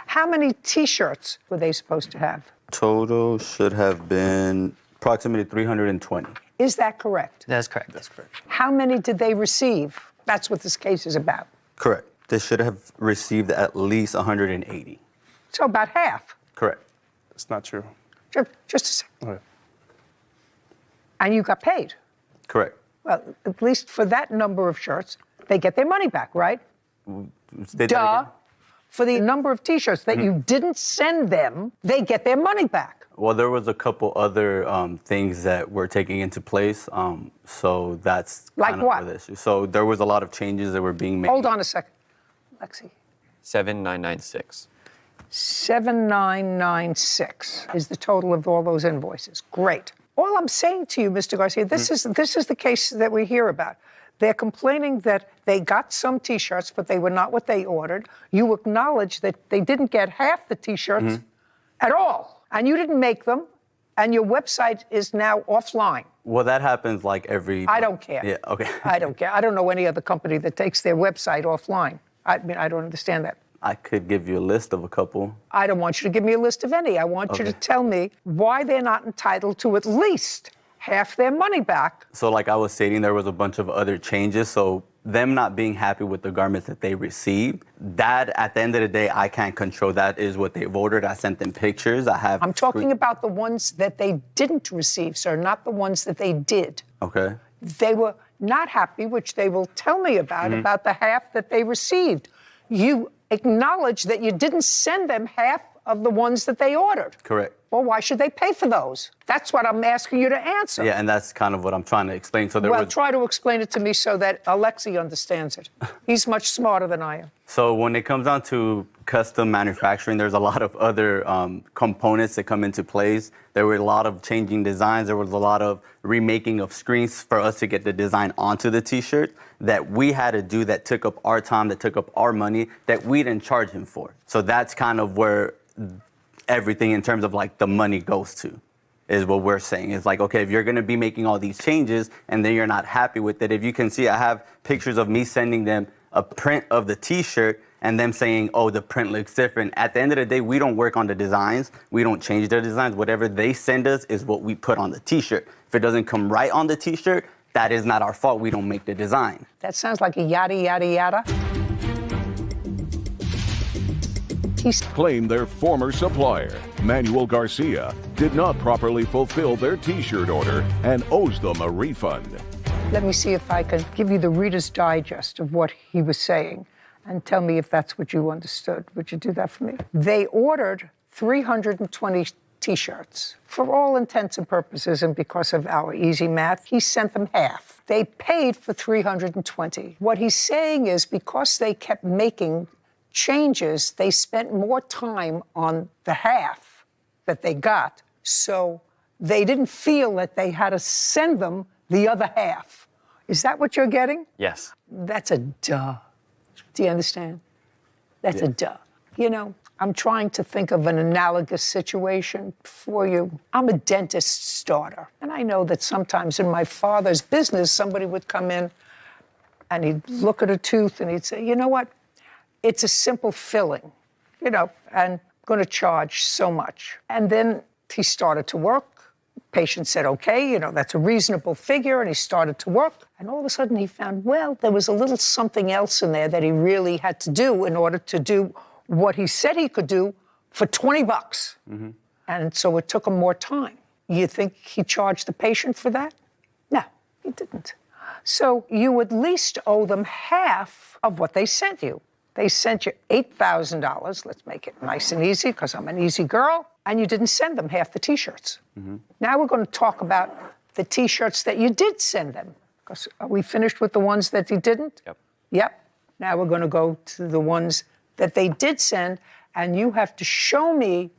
How many T-shirts were they supposed to have? Total should have been approximately 320. Is that correct? That's correct. That's correct. How many did they receive? That's what this case is about. Correct. They should have received at least 180. So about half. Correct. It's not true. Just a second. Okay. And you got paid. Correct. Well, at least for that number of shirts, they get their money back, right? Duh. For the number of T-shirts that you didn't send them, they get their money back. Well, there was a couple other things that were taking into place, so that's like kind of what? the issue. So there was a lot of changes that were being made. Hold on a second, Lexi. 7996. 7996 is the total of all those invoices. Great. All I'm saying to you, Mr. Garcia, this is the case that we hear about. They're complaining that they got some T-shirts, but they were not what they ordered. You acknowledge that they didn't get half the T-shirts at all, and you didn't make them, and your website is now offline. Well, that happens like every... I don't care. Yeah, okay. I don't care. I don't know any other company that takes their website offline. I mean, I don't understand that. I could give you a list of a couple. I don't want you to give me a list of any. I want you to tell me why they're not entitled to at least half their money back. So like I was stating, there was a bunch of other changes. So them not being happy with the garments that they received, that at the end of the day, I can't control. That is what they've ordered. I sent them pictures. I'm talking about the ones that they didn't receive, sir, not the ones that they did. Okay. They were not happy, which they will tell me about the half that they received. You acknowledge that you didn't send them half of the ones that they ordered. Correct. Well, why should they pay for those? That's what I'm asking you to answer. Yeah, and that's kind of what I'm trying to explain. So try to explain it to me so that Alexi understands it. He's much smarter than I am. So when it comes down to custom manufacturing, there's a lot of other components that come into place. There were a lot of changing designs. There was a lot of remaking of screens for us to get the design onto the T-shirt that we had to do, that took up our time, that took up our money, that we didn't charge him for. So that's kind of where everything in terms of like the money goes to, is what we're saying. It's like, okay, if you're gonna be making all these changes and then you're not happy with it, if you can see, I have pictures of me sending them a print of the t-shirt and them saying, oh, the print looks different. At the end of the day, we don't work on the designs. We don't change their designs. Whatever they send us is what we put on the t-shirt. If it doesn't come right on the t-shirt, that is not our fault. We don't make the design. That sounds like a yada, yada, yada. Claim their former supplier, Manuel Garcia, did not properly fulfill their t-shirt order and owes them a refund. Let me see if I can give you the Reader's Digest of what he was saying and tell me if that's what you understood. Would you do that for me? They ordered 320 T-shirts. For all intents and purposes, and because of our easy math, he sent them half. They paid for 320. What he's saying is because they kept making changes, they spent more time on the half that they got. So they didn't feel that they had to send them the other half. Is that what you're getting? Yes. That's a duh. Do you understand? That's a duh. You know, I'm trying to think of an analogous situation for you. I'm a dentist's daughter, and I know that sometimes in my father's business, somebody would come in and he'd look at a tooth and he'd say, you know what? It's a simple filling, you know, and I'm going to charge so much. And then he started to work. Patient said, okay, you know, that's a reasonable figure, and he started to work. And all of a sudden he found, well, there was a little something else in there that he really had to do in order to do what he said he could do for 20 bucks. Mm-hmm. And so it took him more time. You think he charged the patient for that? No, he didn't. So you at least owe them half of what they sent you. They sent you $8,000. Let's make it nice and easy because I'm an easy girl. And you didn't send them half the T-shirts. Mm-hmm. Now we're going to talk about the T-shirts that you did send them. Because are we finished with the ones that you didn't? Yep. Yep. Now we're going to go to the ones that they did send, and you have to show me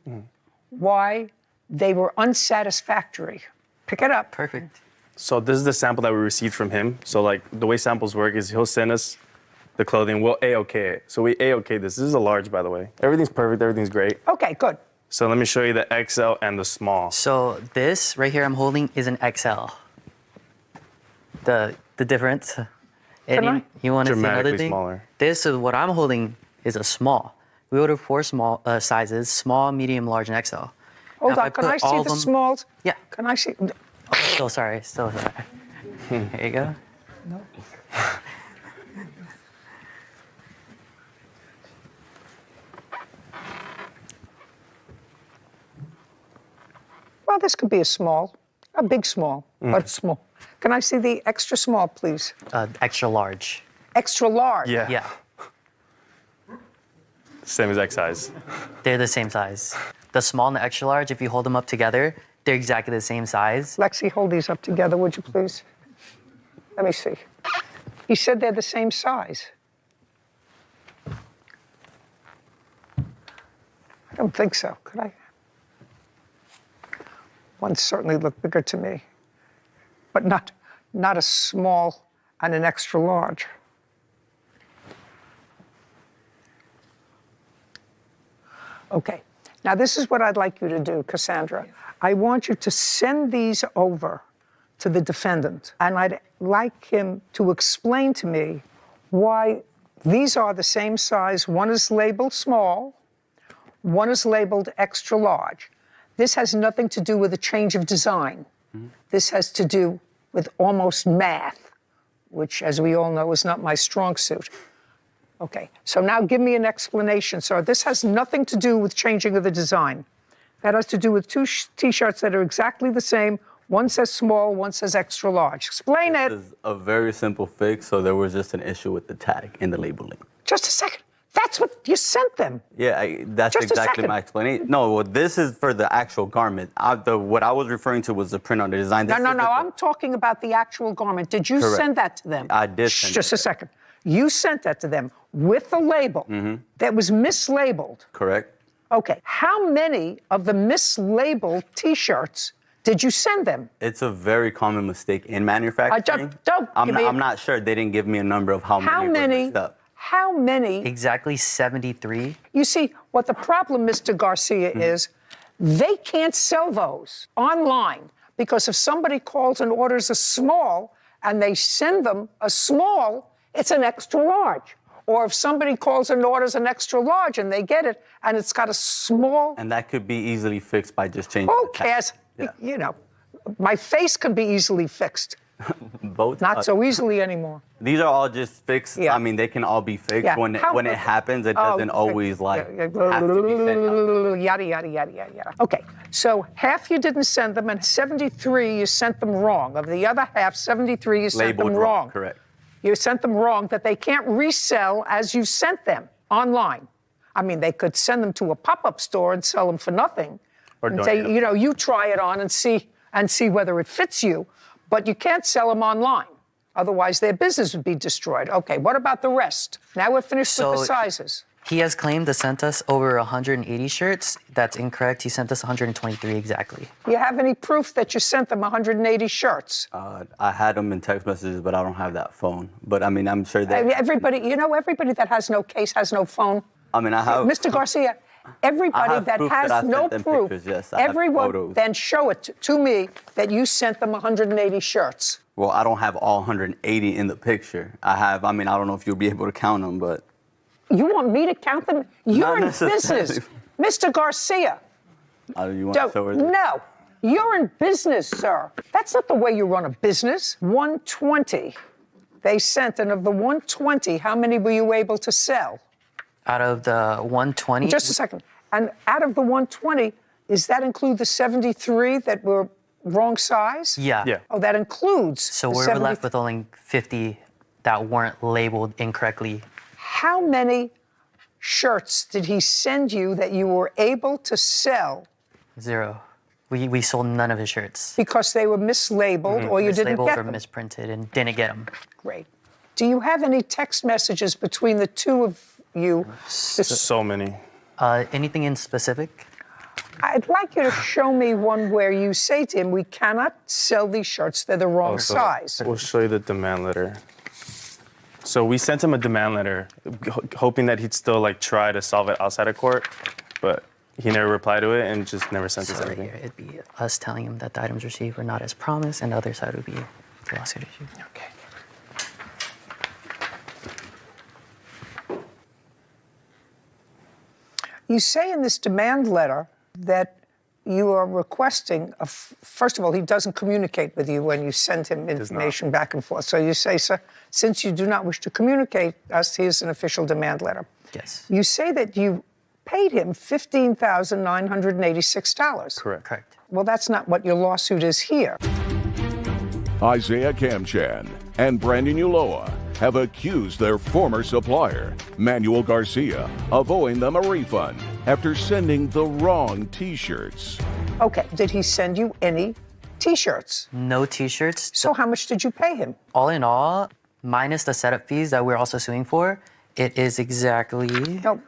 why they were unsatisfactory. Pick it up. Perfect. So this is the sample that we received from him. So like the way samples work is he'll send us the clothing, we'll A-OK it. So we A-OK this. This is a large, by the way. Everything's perfect, everything's great. Okay, good. So let me show you the XL and the small. So this right here I'm holding is an XL. The difference. And you want to see another thing? Smaller. This is what I'm holding is a small. We ordered 4 small sizes: small, medium, large, and XL. Hold on, can I see the smalls? Yeah. Can I see? So sorry, so sorry. Here you go. No. Well, this could be a small, a big small, but small. Can I see the extra small, please? Extra large. Extra large? Yeah. Yeah. Same exact size. They're the same size. The small and the extra large, if you hold them up together, they're exactly the same size. Lexi, hold these up together, would you please? Let me see. He said they're the same size. I don't think so. Could I? One certainly looked bigger to me, but not a small and an extra large. Okay, now this is what I'd like you to do, Cassandra. I want you to send these over to the defendant, and I'd like him to explain to me why these are the same size. One is labeled small, one is labeled extra large. This has nothing to do with a change of design. Mm-hmm. This has to do with almost math, which, as we all know, is not my strong suit. Okay, so now give me an explanation, sir. This has nothing to do with changing of the design. That has to do with 2 T-shirts that are exactly the same. One says small, one says extra large. Explain it. This is a very simple fix, so there was just an issue with the tag in the labeling. Just a second. That's what you sent them. Yeah, that's Just exactly my explanation. No, well, this is for the actual garment. What I was referring to was the print on the design. No, I'm talking about the actual garment. Did you send that to them? I did send Just a second. You sent that to them with the label that was mislabeled. Correct. Okay. How many of the mislabeled T-shirts did you send them? It's a very common mistake in manufacturing. I'm not sure. They didn't give me a number of how many were mixed up. How many? Exactly 73. You see, what the problem, Mr. Garcia, is They can't sell those online because if somebody calls and orders a small and they send them a small, it's an extra large. Or if somebody calls and orders an extra large and they get it and it's got a small. And that could be easily fixed by just changing Who the text. cares? You know, my face can be easily fixed. Both. Not so easily anymore. These are all just fixed. Yeah. I mean, they can all be fixed. Yeah. When it happens, it doesn't always like have to be sent out. Yada, yada, yada, yada, yada. Okay, so half you didn't send them and 73 you sent them wrong. Of the other half, 73 you sent Labeled them wrong. Correct. You sent them wrong that they can't resell as you sent them online. I mean, they could send them to a pop-up store and sell them for nothing. Or and donate say, them. you know, you try it on and see whether it fits you. But you can't sell them online. Otherwise, their business would be destroyed. Okay, what about the rest? Now we're finished with the sizes. He has claimed to sent us over 180 shirts. That's incorrect. He sent us 123 exactly. Do you have any proof that you sent them 180 shirts? I had them in text messages, but I don't have that phone. But I mean, I'm sure that Everybody that has no case has no phone. I mean, I have. Mr. Garcia, everybody that proof has that I no sent them proof, pictures, yes, I have everyone photos. then show it to me that you sent them 180 shirts. Well, I don't have all 180 in the picture. I mean, I don't know if you'll be able to count them, but. You want me to count them? You're in necessarily. business. Mr. Garcia. You want to show her? No, you're in business, sir. That's not the way you run a business. 120 they sent, and of the 120, how many were you able to sell? Out of the 120. Just a second. And out of the 120, does that include the 73 that were wrong size? Yeah. Oh, that includes. So the we're 70 left with only 50 that weren't labeled incorrectly. How many shirts did he send you that you were able to sell 0. We sold none of his shirts. because they were mislabeled or you didn't Mislabeled get or them? misprinted and didn't get them. Great. Do you have any text messages between the two of you? So many. Anything in specific? I'd like you to show me one where you say to him, we cannot sell these shirts, they're the wrong size. We'll show you the demand letter. So we sent him a demand letter, hoping that he'd still like try to solve it outside of court, but he never replied to it and just never sent us So right anything. here, it'd be us telling him that the items received were not as promised, and the other side would be the lawsuit issue. Okay. You say in this demand letter that you are requesting, first of all, he doesn't communicate with you when you send him information back and forth. So you say, sir, since you do not wish to communicate us, here's an official demand letter. Yes. You say that you paid him $15,986. Correct. Well, that's not what your lawsuit is here. Isaiah Kamchan and Brandon Uloa have accused their former supplier, Manuel Garcia, of owing them a refund after sending the wrong T-shirts. Okay, did he send you any T-shirts? No T-shirts. So how much did you pay him? All in all, minus the setup fees that we're also suing for, it is exactly. No.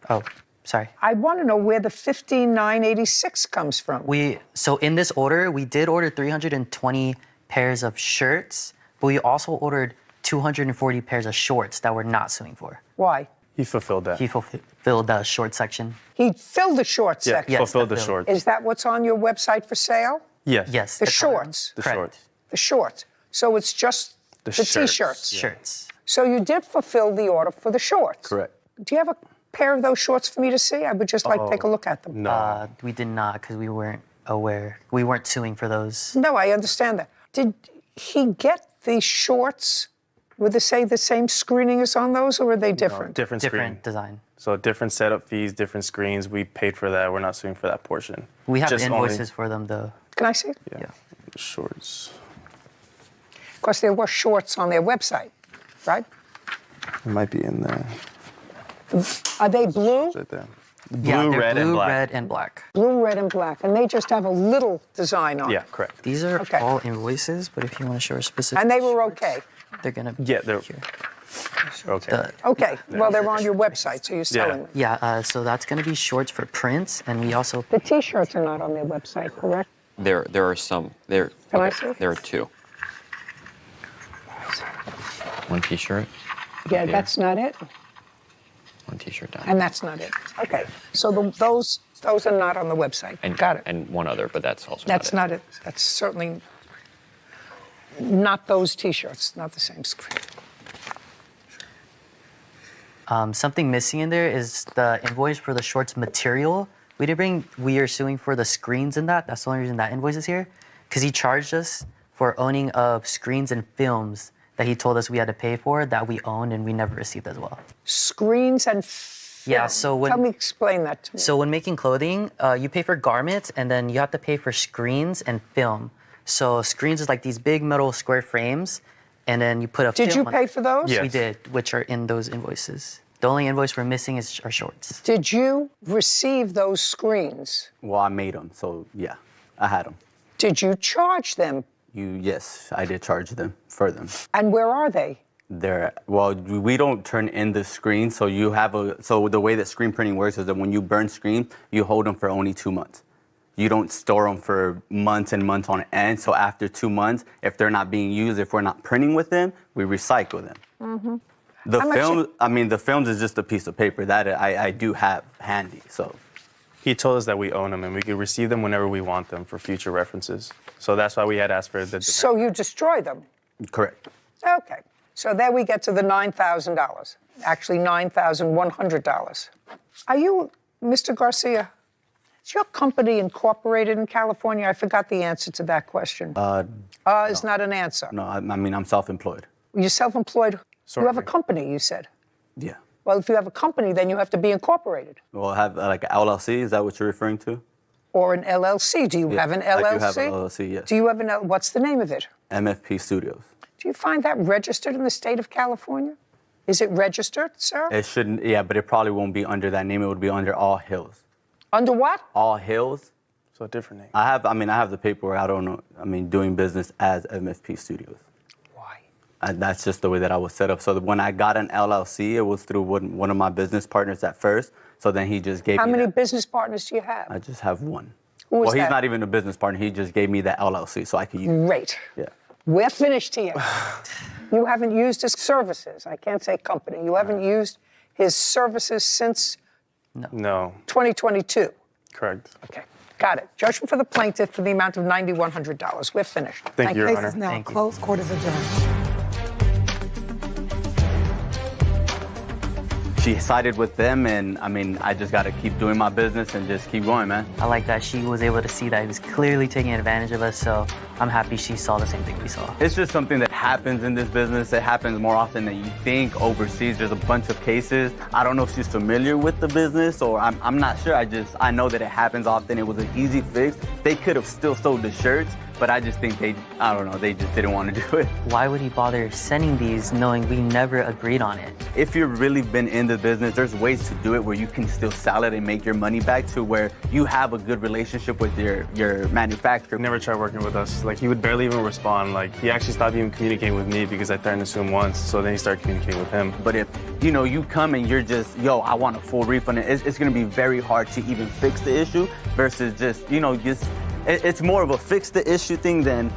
Oh, sorry. I want to know where the $15,986 comes from. So in this order, we did order 320 pairs of shirts, but we also ordered 240 pairs of shorts that we're not suing for. Why? He fulfilled that. He fulfilled the short section. He filled the short section. Yes, fulfilled the fulfilled. shorts. Is that what's on your website for sale? Yes. Yes. The shorts. The Correct. shorts. The shorts. So it's just the shirts. T-shirts. Yeah. Shirts. So you did fulfill the order for the shorts. Correct. Do you have a pair of those shorts for me to see? I would just like to take a look at them. No. We did not because we weren't aware. We weren't suing for those. No, I understand that. Did he get the shorts with the same screening as on those, or are they different? Different screen. Different design. So different setup fees, different screens. We paid for that. We're not suing for that portion. We have Just invoices only- for them though. Can I see? Yeah. Shorts. Because there were shorts on their website, right? It might be in there. Are they blue? Right there. Yeah, Blue, they're red, and blue, black. red, and black. Blue, red, and black. And they just have a little design on Yeah, it. correct. These are Okay. all invoices, but if you want to show a specific. And they were okay. They're gonna be Yeah, they're here. okay. Okay. Well, they're on your website, so you're selling them. Yeah, so that's gonna be shorts for prints, and we also. The T-shirts are not on their website, correct? There are some. There. Can I okay, see? There are two. One T-shirt. Yeah, here, that's not it. One T-shirt down. And that's not it. Okay. So those Those are not on the website. And, Got it. And one other, but that's also That's not it. not it. That's certainly not those T-shirts, not the same screen. Something missing in there is the invoice for the shorts material. We are suing for the screens in that. That's the only reason that invoice is here. Because he charged us for owning of screens and films that he told us we had to pay for that we owned and we never received as well. Screens and Yeah, so when... Tell me, explain that to me. So when making clothing, you pay for garments and then you have to pay for screens and film. So screens is like these big metal square frames and then you put a Did film you pay for those? We did, which are in those invoices. The only invoice we're missing is our shorts. Did you receive those screens? Well, I made them, so yeah, I had them. Did you charge them? Yes, I did charge them for them. And where are they? Well, we don't turn in the screen, so so the way that screen printing works is that when you burn screens, you hold them for only 2 months. You don't store them for months and months on end, so after 2 months, if they're not being used, if we're not printing with them, we recycle them. Mm-hmm. The films is just a piece of paper that I do have handy, so. He told us that we own them and we could receive them whenever we want them for future references. So that's why we had asked for the... So you destroy them? Correct. Okay. So there we get to the $9,000. Actually, $9,100. Are you, Mr. Garcia, is your company incorporated in California? I forgot the answer to that question. Is not an answer. No, I mean, I'm self-employed. You're self-employed? Sorry. You have a company, you said? Yeah. Well, if you have a company, then you have to be incorporated. Well, have like an LLC, is that what you're referring to? Or an LLC. Do you have an LLC? I do have an LLC, yes. Do you have what's the name of it? MFP Studios. Do you find that registered in the state of California? Is it registered, sir? It shouldn't, yeah, but it probably won't be under that name. It would be under All Hills. Under what? All Hills. So a different name. I have the paperwork. I don't know. I mean, doing business as MFP Studios. Why? That's just the way that I was set up. So when I got an LLC, it was through one of my business partners at first. So then he just gave me How many business partners do you have? I just have one. Who is well, he's that? not even a business partner. He just gave me the LLC so I could use it. Great. Yeah. We're finished here. You haven't used his services. I can't say company. You haven't used his services since No. 2022. Correct. Okay. Got it. Judgment for the plaintiff for the amount of $9,100. We're finished. Thank you, Your Case Honor. is now Thank you. closed. Court is adjourned. She sided with them, and I mean, I just got to keep doing my business and just keep going, man. I like that she was able to see that he was clearly taking advantage of us, so I'm happy she saw the same thing we saw. It's just something that happens in this business. It happens more often than you think. Overseas, there's a bunch of cases. I don't know if she's familiar with the business, or I'm not sure. I know that it happens often. It was an easy fix. They could have still sold the shirts, but I just think they just didn't want to do it. Why would he bother sending these knowing we never agreed on it? If you've really been in the business, there's ways to do it where you can still sell it and make your money back to where you have a good relationship with your manufacturer. Never tried working with us. Like, he would barely even respond. Like, he actually stopped even communicating with me because I threatened to sue him once. So then he started communicating with him. But if, you come and you're just, I want a full refund, it's going to be very hard to even fix the issue versus just, it's more of a fix the issue thing than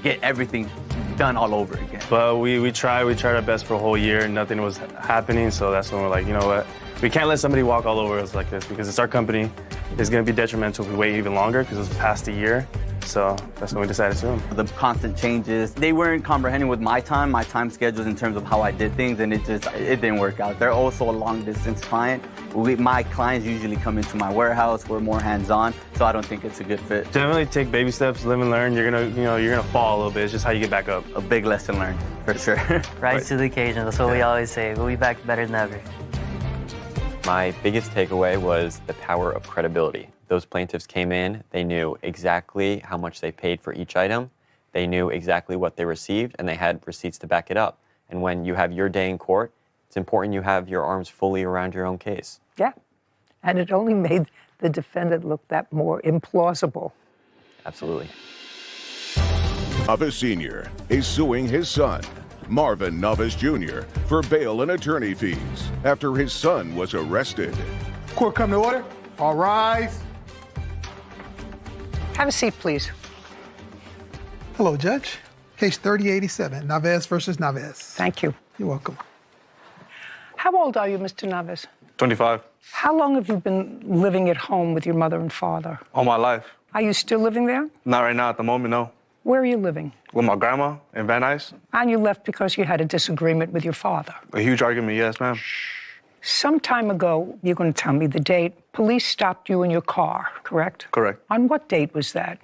get everything done all over again. But we tried our best for a whole year and nothing was happening. So that's when we're like, you know what? We can't let somebody walk all over us like this because it's our company. It's going to be detrimental if we wait even longer because it was past a year. So that's when we decided to sue him. The constant changes, they weren't comprehending with my time schedules in terms of how I did things, and it didn't work out. They're also a long distance client. My clients usually come into my warehouse. We're more hands-on, so I don't think it's a good fit. Definitely take baby steps, live and learn. You're gonna fall a little bit. It's just how you get back up. A big lesson learned, for sure. Rise to the occasion. That's what we always say. We'll be back better than ever. My biggest takeaway was the power of credibility. Those plaintiffs came in, they knew exactly how much they paid for each item, they knew exactly what they received, and they had receipts to back it up. And when you have your day in court, it's important you have your arms fully around your own case. Yeah. And it only made the defendant look that more implausible. Absolutely. Navas Sr. is suing his son, Marvin Navas Jr., for bail and attorney fees after his son was arrested. Court come to order. All rise. Have a seat, please. Hello, Judge. Case 3087, Navas versus Navas. Thank you. You're welcome. How old are you, Mr. Navas? 25. How long have you been living at home with your mother and father? All my life. Are you still living there? Not right now at the moment, no. Where are you living? With my grandma in Van Nuys. And you left because you had a disagreement with your father. A huge argument, yes, ma'am. Some time ago, you're going to tell me the date, police stopped you in your car, correct? Correct. On what date was that?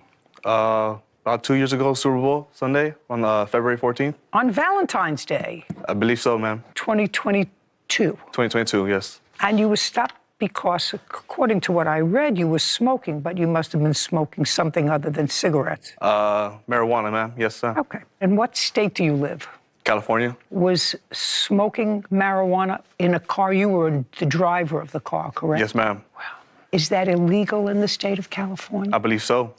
About 2 years ago, Super Bowl Sunday, on February 14th. On Valentine's Day. I believe so, ma'am. 2022. 2022, yes. And you were stopped because, according to what I read, you were smoking, but you must have been smoking something other than cigarettes. Marijuana, ma'am. Yes, sir. Okay. In what state do you live? California. Was smoking marijuana in a car? You were the driver of the car, correct? Yes, ma'am. Wow. Is that illegal in the state of California? I believe so.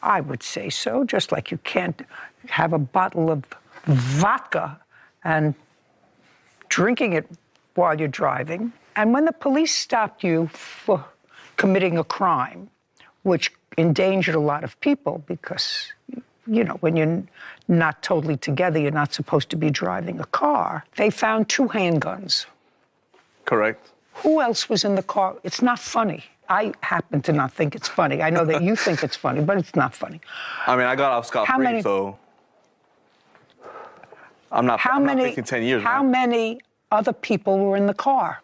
I would say so, just like you can't have a bottle of vodka and drinking it while you're driving. And when the police stopped you for committing a crime, which endangered a lot of people because, you know, when you're not totally together, you're not supposed to be driving a car, they found 2 handguns. Correct. Who else was in the car? It's not funny. I happen to not think it's funny. I know that you think it's funny, but it's not funny. I mean, I got off scot-free, so I'm not facing 10 years. How many other people were in the car?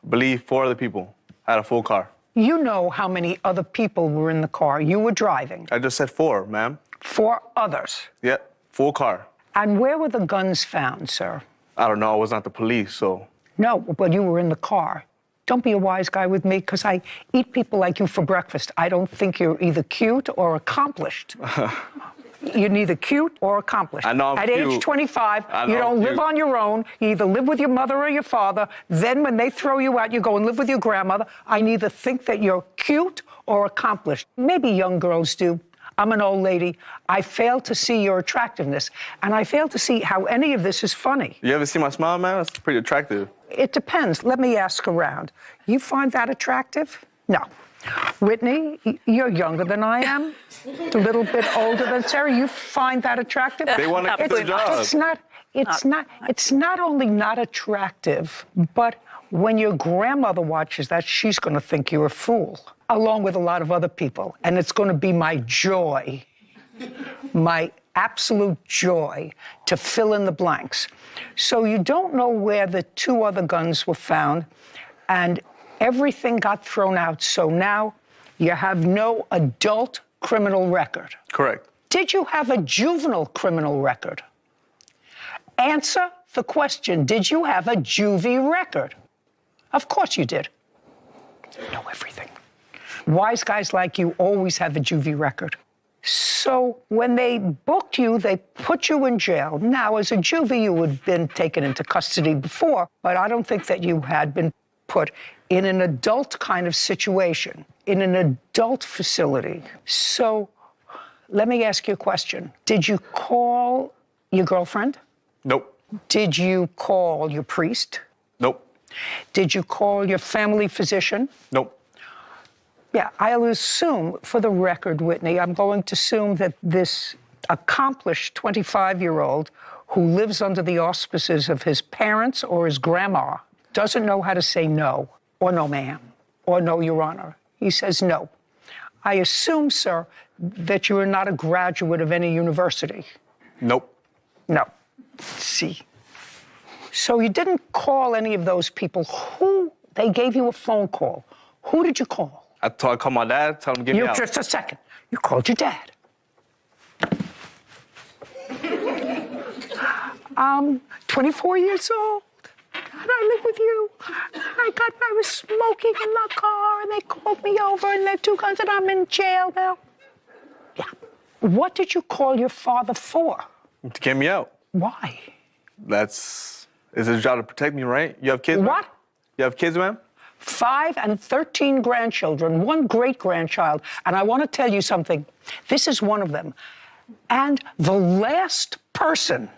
I believe 4 other people had a full car. You know how many other people were in the car. You were driving. I just said 4, ma'am. 4 others. Yeah, full car. And where were the guns found, sir? I don't know. I was not the police, so. No, but you were in the car. Don't be a wise guy with me, because I eat people like you for breakfast. I don't think you're either cute or accomplished. You're neither cute or accomplished. I know I'm At cute. age 25, I know you don't I'm live cute. on your own. You either live with your mother or your father. Then when they throw you out, you go and live with your grandmother. I neither think that you're cute or accomplished. Maybe young girls do. I'm an old lady. I fail to see your attractiveness, and I fail to see how any of this is funny. You ever see my smile, man? It's pretty attractive. It depends. Let me ask around. You find that attractive? No. Whitney, you're younger than I am, a little bit older than Sarah. You find that attractive? They want to keep their job. It's not only not attractive, but when your grandmother watches that, she's going to think you're a fool, along with a lot of other people. And it's going to be my joy, my absolute joy, to fill in the blanks. So you don't know where the 2 other guns were found, and everything got thrown out. So now you have no adult criminal record. Correct. Did you have a juvenile criminal record? Answer the question. Did you have a juvie record? Of course you did. You know everything. Wise guys like you always have a juvie record. So when they booked you, they put you in jail. Now, as a juvie, you had been taken into custody before, but I don't think that you had been put in an adult kind of situation, in an adult facility. So let me ask you a question. Did you call your girlfriend? Nope. Did you call your priest? Nope. Did you call your family physician? Nope. Yeah, I'll assume, for the record, Whitney, I'm going to assume that this accomplished 25-year-old who lives under the auspices of his parents or his grandma doesn't know how to say no, or no, ma'am, or no, Your Honor. He says no. I assume, sir, that you are not a graduate of any university. Nope. No. See. So you didn't call any of those people. Who? They gave you a phone call. Who did you call? I called my dad, tell him to get me out. Just a second. You called your dad. 24 years old, and I live with you. I was smoking in the car, and they called me over, and they had 2 guns, and I'm in jail now. Yeah. What did you call your father for? To get me out. Why? It's his job to protect me, right? You have kids? What? Ma'am? You have kids, ma'am? 5 and 13 grandchildren, 1 great-grandchild. And I want to tell you something. This is one of them. And the last person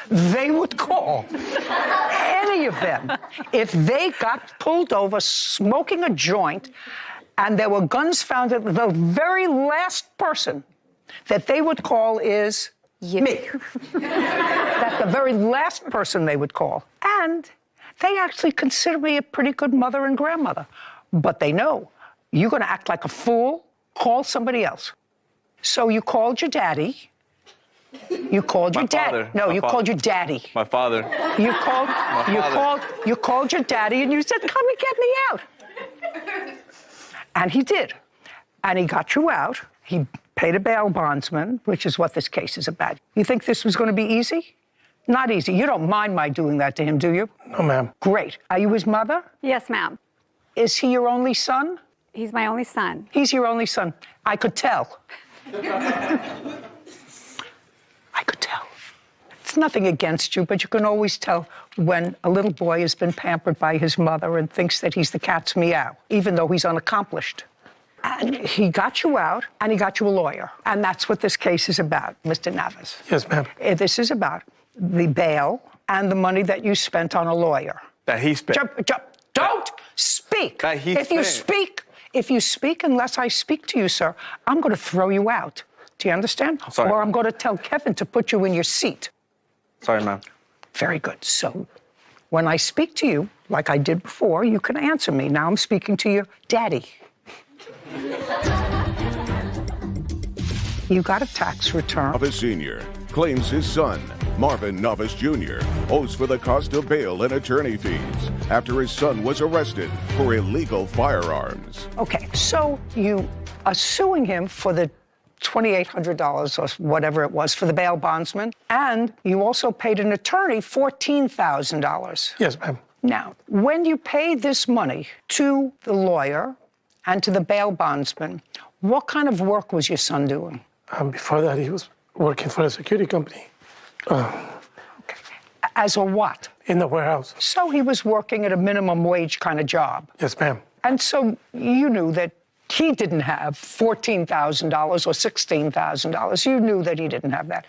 they would call, any of them, if they got pulled over smoking a joint and there were guns found, the very last person that they would call is me. That's the very last person they would call. And they actually consider me a pretty good mother and grandmother. but they know you're going to act like a fool, call somebody else. So you called your daddy. You called your daddy. No, you called your daddy. My father. You called your daddy and you said, come and get me out. And he did. And he got you out. He paid a bail bondsman, which is what this case is about. You think this was going to be easy? Not easy. You don't mind my doing that to him, do you? No, ma'am. Great. Are you his mother? Yes, ma'am. Is he your only son? He's my only son. He's your only son. I could tell. I could tell. It's nothing against you, but you can always tell when a little boy has been pampered by his mother and thinks that he's the cat's meow, even though he's unaccomplished. And he got you out, and he got you a lawyer. And that's what this case is about, Mr. Navas. Yes, ma'am. This is about the bail and the money that you spent on a lawyer. That he spent. Don't speak. That he If you speak, unless I speak to you, sir, I'm going to throw you out. Do you understand? Sorry. Or I'm going to tell Kevin to put you in your seat. Sorry, ma'am. Very good. So when I speak to you, like I did before, you can answer me. Now I'm speaking to your daddy. You got a tax return. Navas Sr. claims his son, Marvin Navas Jr., owes for the cost of bail and attorney fees after his son was arrested for illegal firearms. Okay, so you are suing him for the $2,800 or whatever it was for the bail bondsman, and you also paid an attorney $14,000. Yes, ma'am. Now, when you paid this money to the lawyer and to the bail bondsman, what kind of work was your son doing? Before that, he was working for a security company. Okay. As a what? In the warehouse. So he was working at a minimum wage kind of job. Yes, ma'am. And so you knew that he didn't have $14,000 or $16,000. You knew that he didn't have that.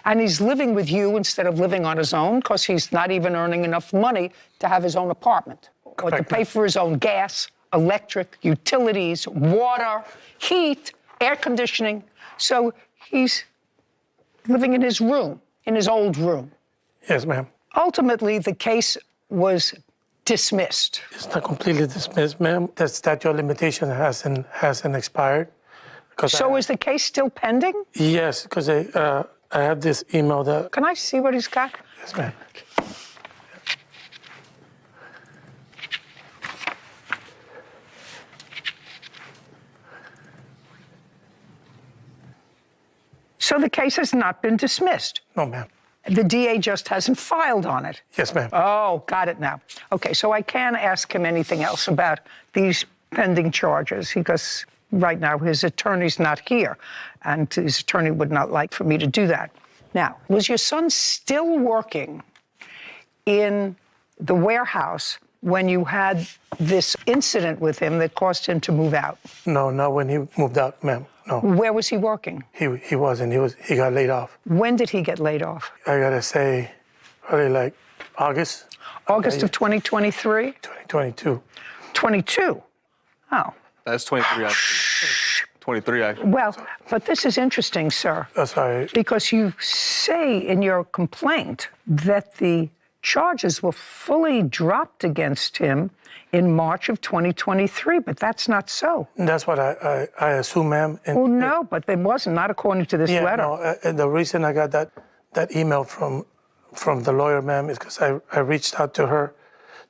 And he's living with you instead of living on his own because he's not even earning enough money to have his own apartment or to pay for his own gas, electric, utilities, water, heat, air conditioning. So he's living in his room, in his old room. Yes, ma'am. Ultimately, the case was dismissed. It's not completely dismissed, ma'am. The statute of limitation hasn't expired. So is the case still pending? Yes, because I have this email that... Can I see what he's got? Yes, ma'am. So the case has not been dismissed? No, ma'am. The DA just hasn't filed on it? Yes, ma'am. Oh, got it now. Okay, so I can't ask him anything else about these pending charges because right now his attorney's not here, and his attorney would not like for me to do that. Now, was your son still working in the warehouse when you had this incident with him that caused him to move out? No, not when he moved out, ma'am. No. Where was he working? He wasn't. He got laid off. When did he get laid off? I gotta say, probably like August. August of 2023? 2022. 22? Oh. That's 23, actually. 23, actually. Well, but this is interesting, sir. That's right. Because you say in your complaint that the charges were fully dropped against him in March of 2023, but that's not so. That's what I assume, ma'am. Well, no, but it wasn't, not according to this letter. No, the reason I got that email from the lawyer, ma'am, is because I reached out to her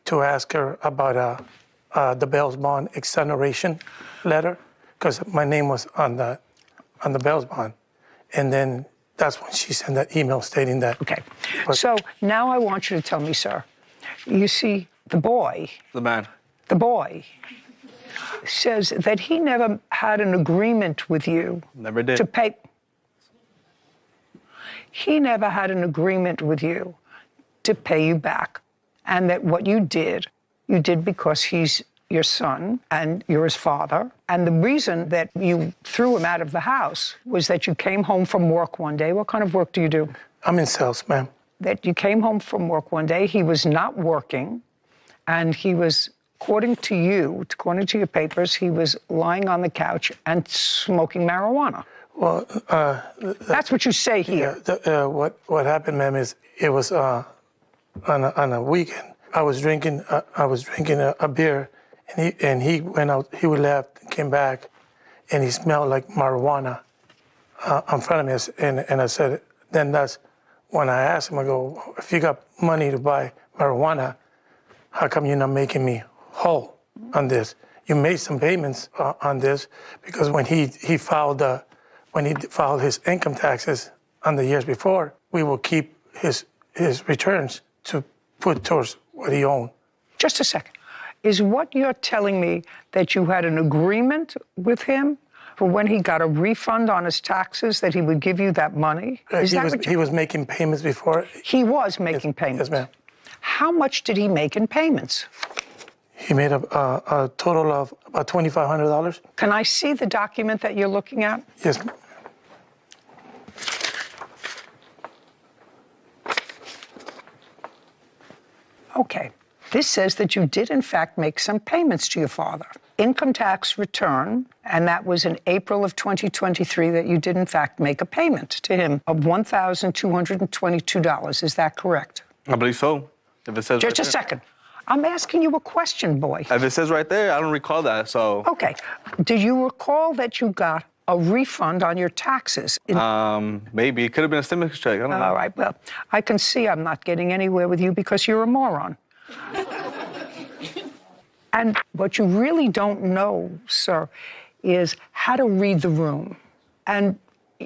to ask her about the bail bond exoneration letter, because my name was on the bail bond. And then that's when she sent that email stating that. Okay. So now I want you to tell me, sir, you see, the boy says that he never had an agreement with you. Never did. To pay. He never had an agreement with you to pay you back. And that what you did because he's your son and you're his father. And the reason that you threw him out of the house was that you came home from work one day. What kind of work do you do? I'm in sales, ma'am. That you came home from work one day, he was not working, and he was, according to you, according to your papers, he was lying on the couch and smoking marijuana. Well, that's what you say here. Yeah, what happened, ma'am, is it was on a weekend. I was drinking a beer and he went out, he left, came back, and he smelled like marijuana in front of me. And I said, then that's when I asked him, I go, if you got money to buy marijuana, how come you're not making me whole on this? You made some payments on this, because when he filed his income taxes on the years before, we will keep his returns to put towards what he owned. Just a second. Is what you're telling me that you had an agreement with him for when he got a refund on his taxes that he would give you that money? He was making payments before. He was making payments? Yes, ma'am. How much did he make in payments? He made a total of about $2,500. Can I see the document that you're looking at? Yes. Okay. This says that you did, in fact, make some payments to your father. Income tax return, and that was in April of 2023 that you did, in fact, make a payment to him of $1,222. Is that correct? I believe so. If it says Just a second. I'm asking you a question, boy. If it says right there, I don't recall that, so. Okay. Do you recall that you got a refund on your taxes? Maybe. It could have been a stimulus check. I don't know. All right. Well, I can see I'm not getting anywhere with you because you're a moron. And what you really don't know, sir, is how to read the room. And,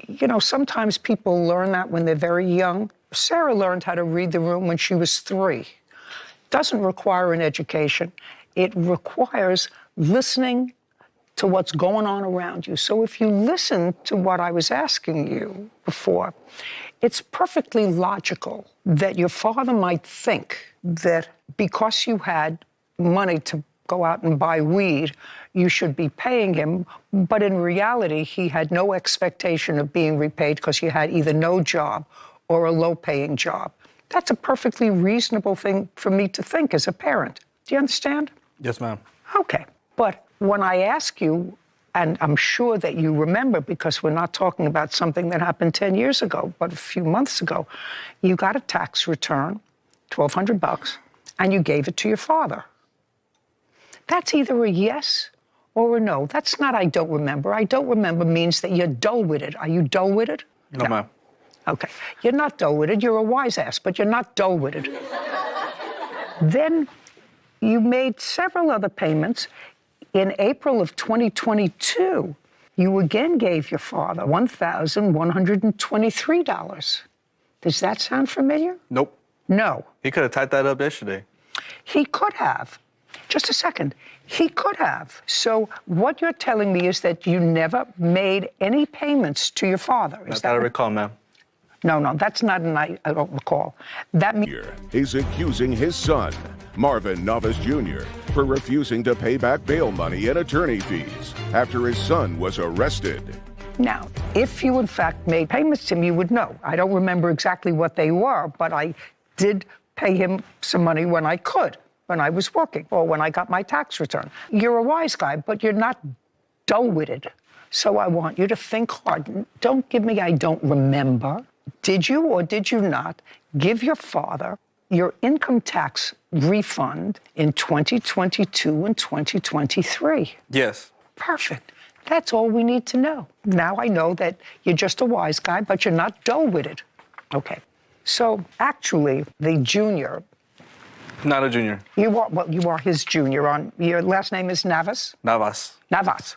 you know, sometimes people learn that when they're very young. Sarah learned how to read the room when she was 3. Doesn't require an education. It requires listening to what's going on around you. So if you listen to what I was asking you before, it's perfectly logical that your father might think that because you had money to go out and buy weed, you should be paying him. But in reality, he had no expectation of being repaid because you had either no job or a low-paying job. That's a perfectly reasonable thing for me to think as a parent. Do you understand? Yes, ma'am. Okay. But when I ask you, and I'm sure that you remember because we're not talking about something that happened 10 years ago, but a few months ago, you got a tax return, $1,200, and you gave it to your father. That's either a yes or a no. That's not I don't remember. I don't remember means that you're dull-witted. Are you dull-witted? No, ma'am. Okay. You're not dull-witted. You're a wise ass, but you're not dull-witted. Then you made several other payments. In April of 2022, you again gave your father $1,123. Does that sound familiar? Nope. No. He could have typed that up yesterday. He could have. Just a second. He could have. So what you're telling me is that you never made any payments to your father. Is Not that I recall, ma'am. No, that's not an I don't recall. That means He's accusing his son, Marvin Novis Jr., for refusing to pay back bail money and attorney fees after his son was arrested. Now, if you in fact made payments to him, you would know. I don't remember exactly what they were, but I did pay him some money when I could, when I was working, or when I got my tax return. You're a wise guy, but you're not dull-witted. So I want you to think hard. Don't give me I don't remember. Did you or did you not give your father your income tax refund in 2022 and 2023? Yes. Perfect. That's all we need to know. Now I know that you're just a wise guy, but you're not dull-witted. Okay. So actually, the junior. Not a junior. You are his junior. Your last name is Navas? Navas. Navas.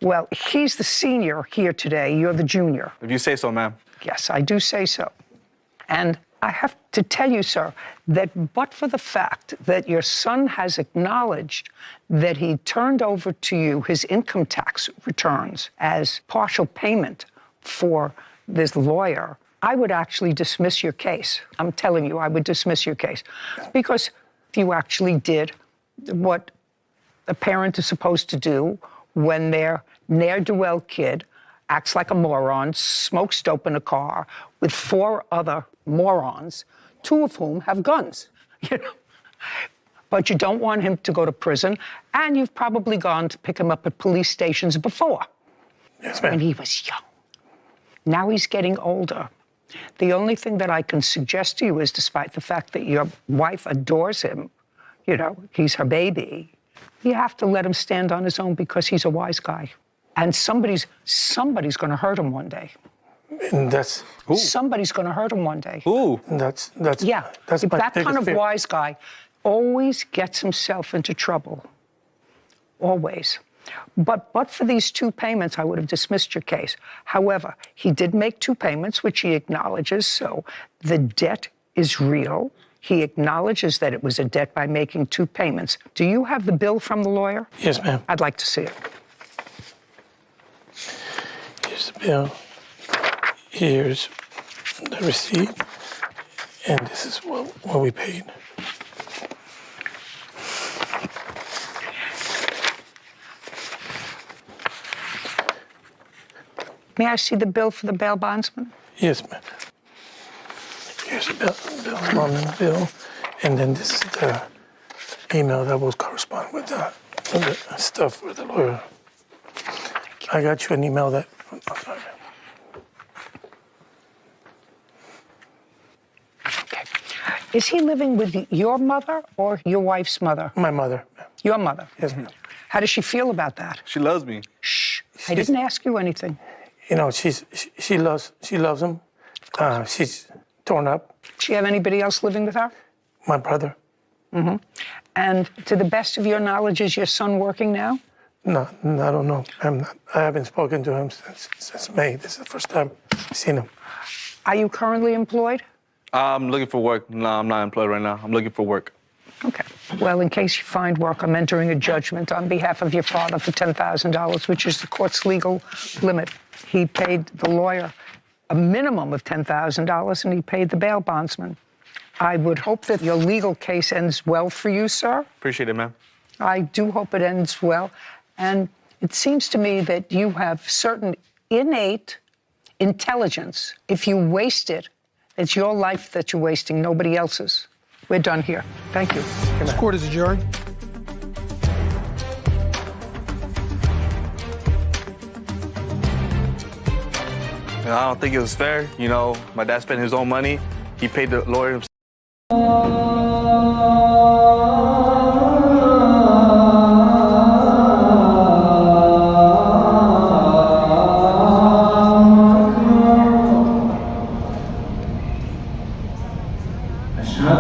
Well, he's the senior here today. You're the junior. If you say so, ma'am. Yes, I do say so. And I have to tell you, sir, that but for the fact that your son has acknowledged that he turned over to you his income tax returns as partial payment for this lawyer, I would actually dismiss your case. I'm telling you, I would dismiss your case. Because you actually did what a parent is supposed to do when their ne'er-do-well kid acts like a moron, smokes dope in a car with 4 other morons, 2 of whom have guns. You know? But you don't want him to go to prison, and you've probably gone to pick him up at police stations before. Yes, ma'am. When he was young. Now he's getting older. The only thing that I can suggest to you is, despite the fact that your wife adores him, you know, he's her baby, You have to let him stand on his own because he's a wise guy. And somebody's going to hurt him one day. And that's who? Somebody's going to hurt him one day. Who? That's yeah. That's my that kind of fear. wise guy always gets himself into trouble. Always. But for these 2 payments, I would have dismissed your case. However, he did make 2 payments, which he acknowledges, so the debt is real. He acknowledges that it was a debt by making 2 payments. Do you have the bill from the lawyer? Yes, ma'am. I'd like to see it. Here's the bill. Here's the receipt. And this is what we paid. May I see the bill for the bail bondsman? Yes, ma'am. Here's the bill, on the bill. And then this is the email that will correspond with the stuff for the lawyer. I got you an email that. Okay. Is he living with your mother or your wife's mother? My mother. Your mother? Yes, ma'am. How does she feel about that? She loves me. Shh. I didn't ask you anything. You know, she loves him. She's torn up. Does she have anybody else living with her? My brother. Mm-hmm. And to the best of your knowledge, is your son working now? No, I don't know. I haven't spoken to him since May. This is the first time I've seen him. Are you currently employed? I'm looking for work. No, I'm not employed right now. I'm looking for work. Okay. Well, in case you find work, I'm entering a judgment on behalf of your father for $10,000, which is the court's legal limit. He paid the lawyer a minimum of $10,000, and he paid the bail bondsman. I would hope that your legal case ends well for you, sir. Appreciate it, ma'am. I do hope it ends well. And it seems to me that you have certain innate intelligence. If you waste it, it's your life that you're wasting, nobody else's. We're done here. Thank you. This court is adjourned. I don't think it was fair. You know, my dad spent his own money. He paid the lawyer himself. La